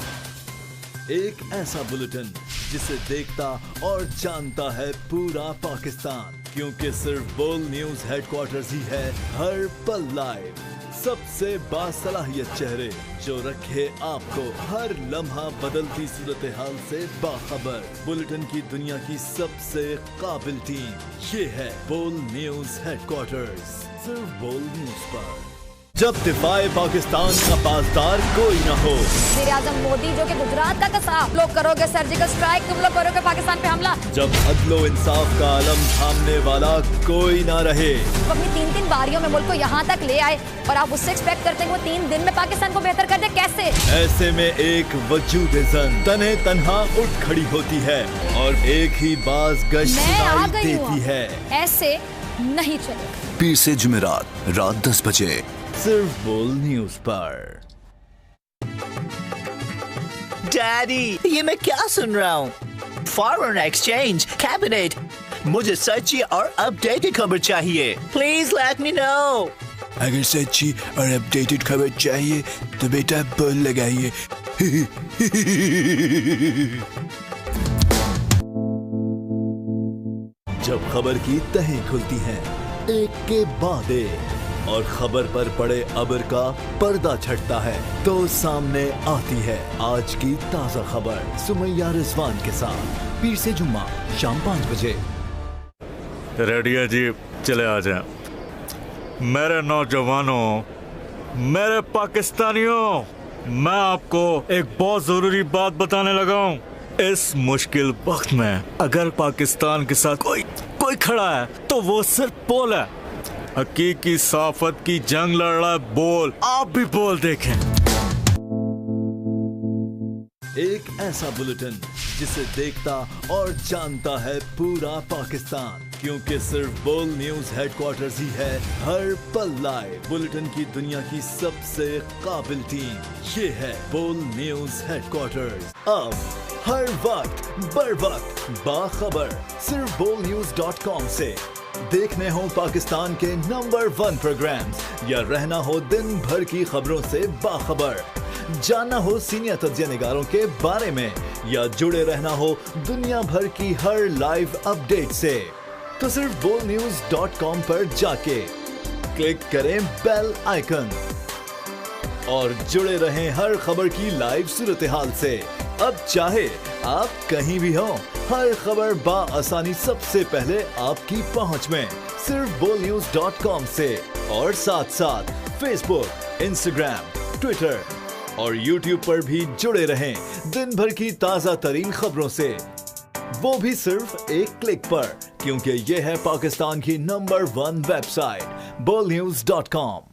एक ऐसा बुलेटिन जिसे देखता और जानता है पूरा पाकिस्तान, क्योंकि सिर्फ बोल न्यूज हेडक्वार्टर्स ही है हर पल लाइव। सबसे बासलाहियत चेहरे जो रखे आपको हर लम्हा बदलती सूरत हाल से बाखबर। बुलेटिन की दुनिया की सबसे काबिल टीम, ये है बोल न्यूज हेडक्वार्टर्स, सिर्फ बोल न्यूज पर। जब दिफाए पाकिस्तान का पासदार कोई न हो।
वज़ीर-ए-आज़म मोदी जो कि गुजरात का कसाब, लोग करोगे सर्जिकल स्ट्राइक, तुम लोग करोगे पाकिस्तान पे हमला।
जब अदलो इंसाफ का आलम थामने वाला कोई ना रहे।
वो अपनी 3 बारियों में मुल्क को यहाँ तक ले आए और आप उससे एक्सपेक्ट करते हैं वो 3 दिन में पाकिस्तान को बेहतर कर दे, कैसे?
ऐसे में एक वजूद-ए-जन तने तन्हा उठ खड़ी होती है और एक ही बाज गश्त सुनाई देती है।
ऐसे नहीं चलेगा।
पीर से जुमेरात रात 10 बजे सिर्फ बोल न्यूज पर।
डैडी, ये मैं क्या सुन रहा हूँ? फॉरेन एक्सचेंज, कैबिनेट, मुझे सच्ची और अपडेटेड खबर चाहिए। Please let me know.
अगर सच्ची और अपडेटेड खबर चाहिए तो बेटा बोल लगाइए।
जब खबर की तहें खुलती हैं, एक के बाद एक, और खबर पर पड़े अबर का पर्दा छटता है, तो सामने आती है आज की ताजा खबर सुमैया रिजवान के साथ। पीर से जुम्मा शाम 5 बजे।
रेडिया जी चले आ जाएं। मेरे नौजवानों, मेरे पाकिस्तानियों, मैं आपको एक बहुत जरूरी बात बताने लगा हूँ। इस मुश्किल वक्त में अगर पाकिस्तान के साथ कोई खड़ा है तो वो सिर्फ बोल है। हकीकी साफत की जंग लड़ रहा है बोल। आप भी बोल देखें।
एक ऐसा बुलेटिन जिसे देखता और जानता है पूरा पाकिस्तान, क्योंकि सिर्फ बोल न्यूज हेडक्वार्टर्स ही है हर पल लाइव। बुलेटिन की दुनिया की सबसे काबिल टीम, ये है बोल न्यूज हेडक्वार्टर्स। अब हर वक्त बर वक्त बाखबर सिर्फ boldnews.com से। देखने हो पाकिस्तान के नंबर 1 प्रोग्राम्स या रहना हो दिन भर की खबरों से बाखबर, जानना हो सीनियर तज्जिया निगारों के बारे में या जुड़े रहना हो दुनिया भर की हर लाइव अपडेट से, तो सिर्फ boldnews.com पर जाके क्लिक करें बेल आइकन और जुड़े रहें हर खबर की लाइव सूरत हाल से। अब चाहे आप कहीं भी हो, हर खबर बाआसानी सबसे पहले आपकी पहुंच में सिर्फ boldnews.com से, और साथ साथ फेसबुक, इंस्टाग्राम, ट्विटर और यूट्यूब पर भी जुड़े रहें दिन भर की ताजा तरीन खबरों से। वो भी सिर्फ एक क्लिक पर, क्योंकि ये है पाकिस्तान की नंबर 1 वेबसाइट bolnews.com।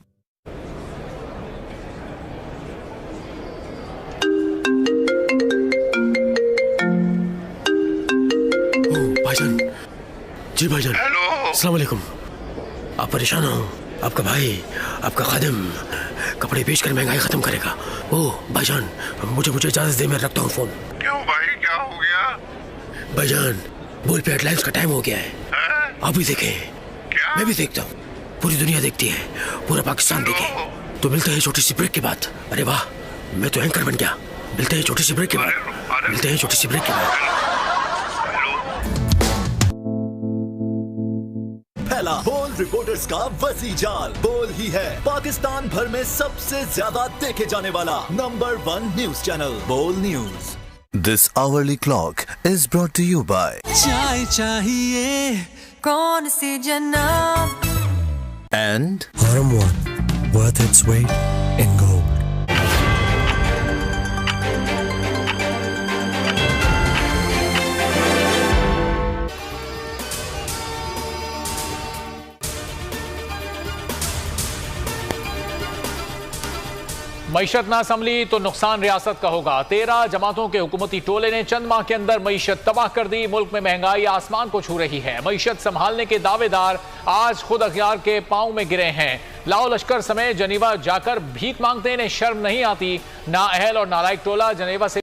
भाईजान, जी भाईजान, अस्सलाम वालेकुम। आप परेशान हो? आपका भाई, आपका खादिम कपड़े बेचकर महंगाई खत्म करेगा। ओ भाईजान, मुझे इजाजत दे, मैं रखता हूँ फोन।
क्यों भाई, क्या हो गया?
भाईजान, बोल पे हेडलाइंस का टाइम हो गया है। आप भी देखें,
क्या?
मैं भी देखता हूँ, पूरी दुनिया देखती है, पूरा पाकिस्तान देखे। तो मिलते हैं छोटी सी ब्रेक के बाद। अरे वाह, मैं तो एंकर बन गया। मिलते हैं छोटी सी ब्रेक के बाद। मिलते हैं छोटी सी ब्रेक के बाद।
पहला बोल रिपोर्टर्स का वसी जाल। बोल ही है पाकिस्तान भर में सबसे ज्यादा देखे जाने वाला number 1 news channel, Bol news.
This hourly clock is brought to you by
चाय चाहिए कौन सी जन्नत
and
Autumn One, worth its weight in gold.
मईशत ना संभली तो नुकसान रियासत का होगा। 13 जमातों के हुकूमती टोले ने चंद माह के अंदर मईशत तबाह कर दी। मुल्क में महंगाई आसमान को छू रही है। मईशत संभालने के दावेदार आज खुद अख्तियार के पांव में गिरे हैं। लाओ लश्कर समेत जनीवा जाकर भीख मांगते इन्हें शर्म नहीं आती। नाअहल और नालायक टोला जनेवा से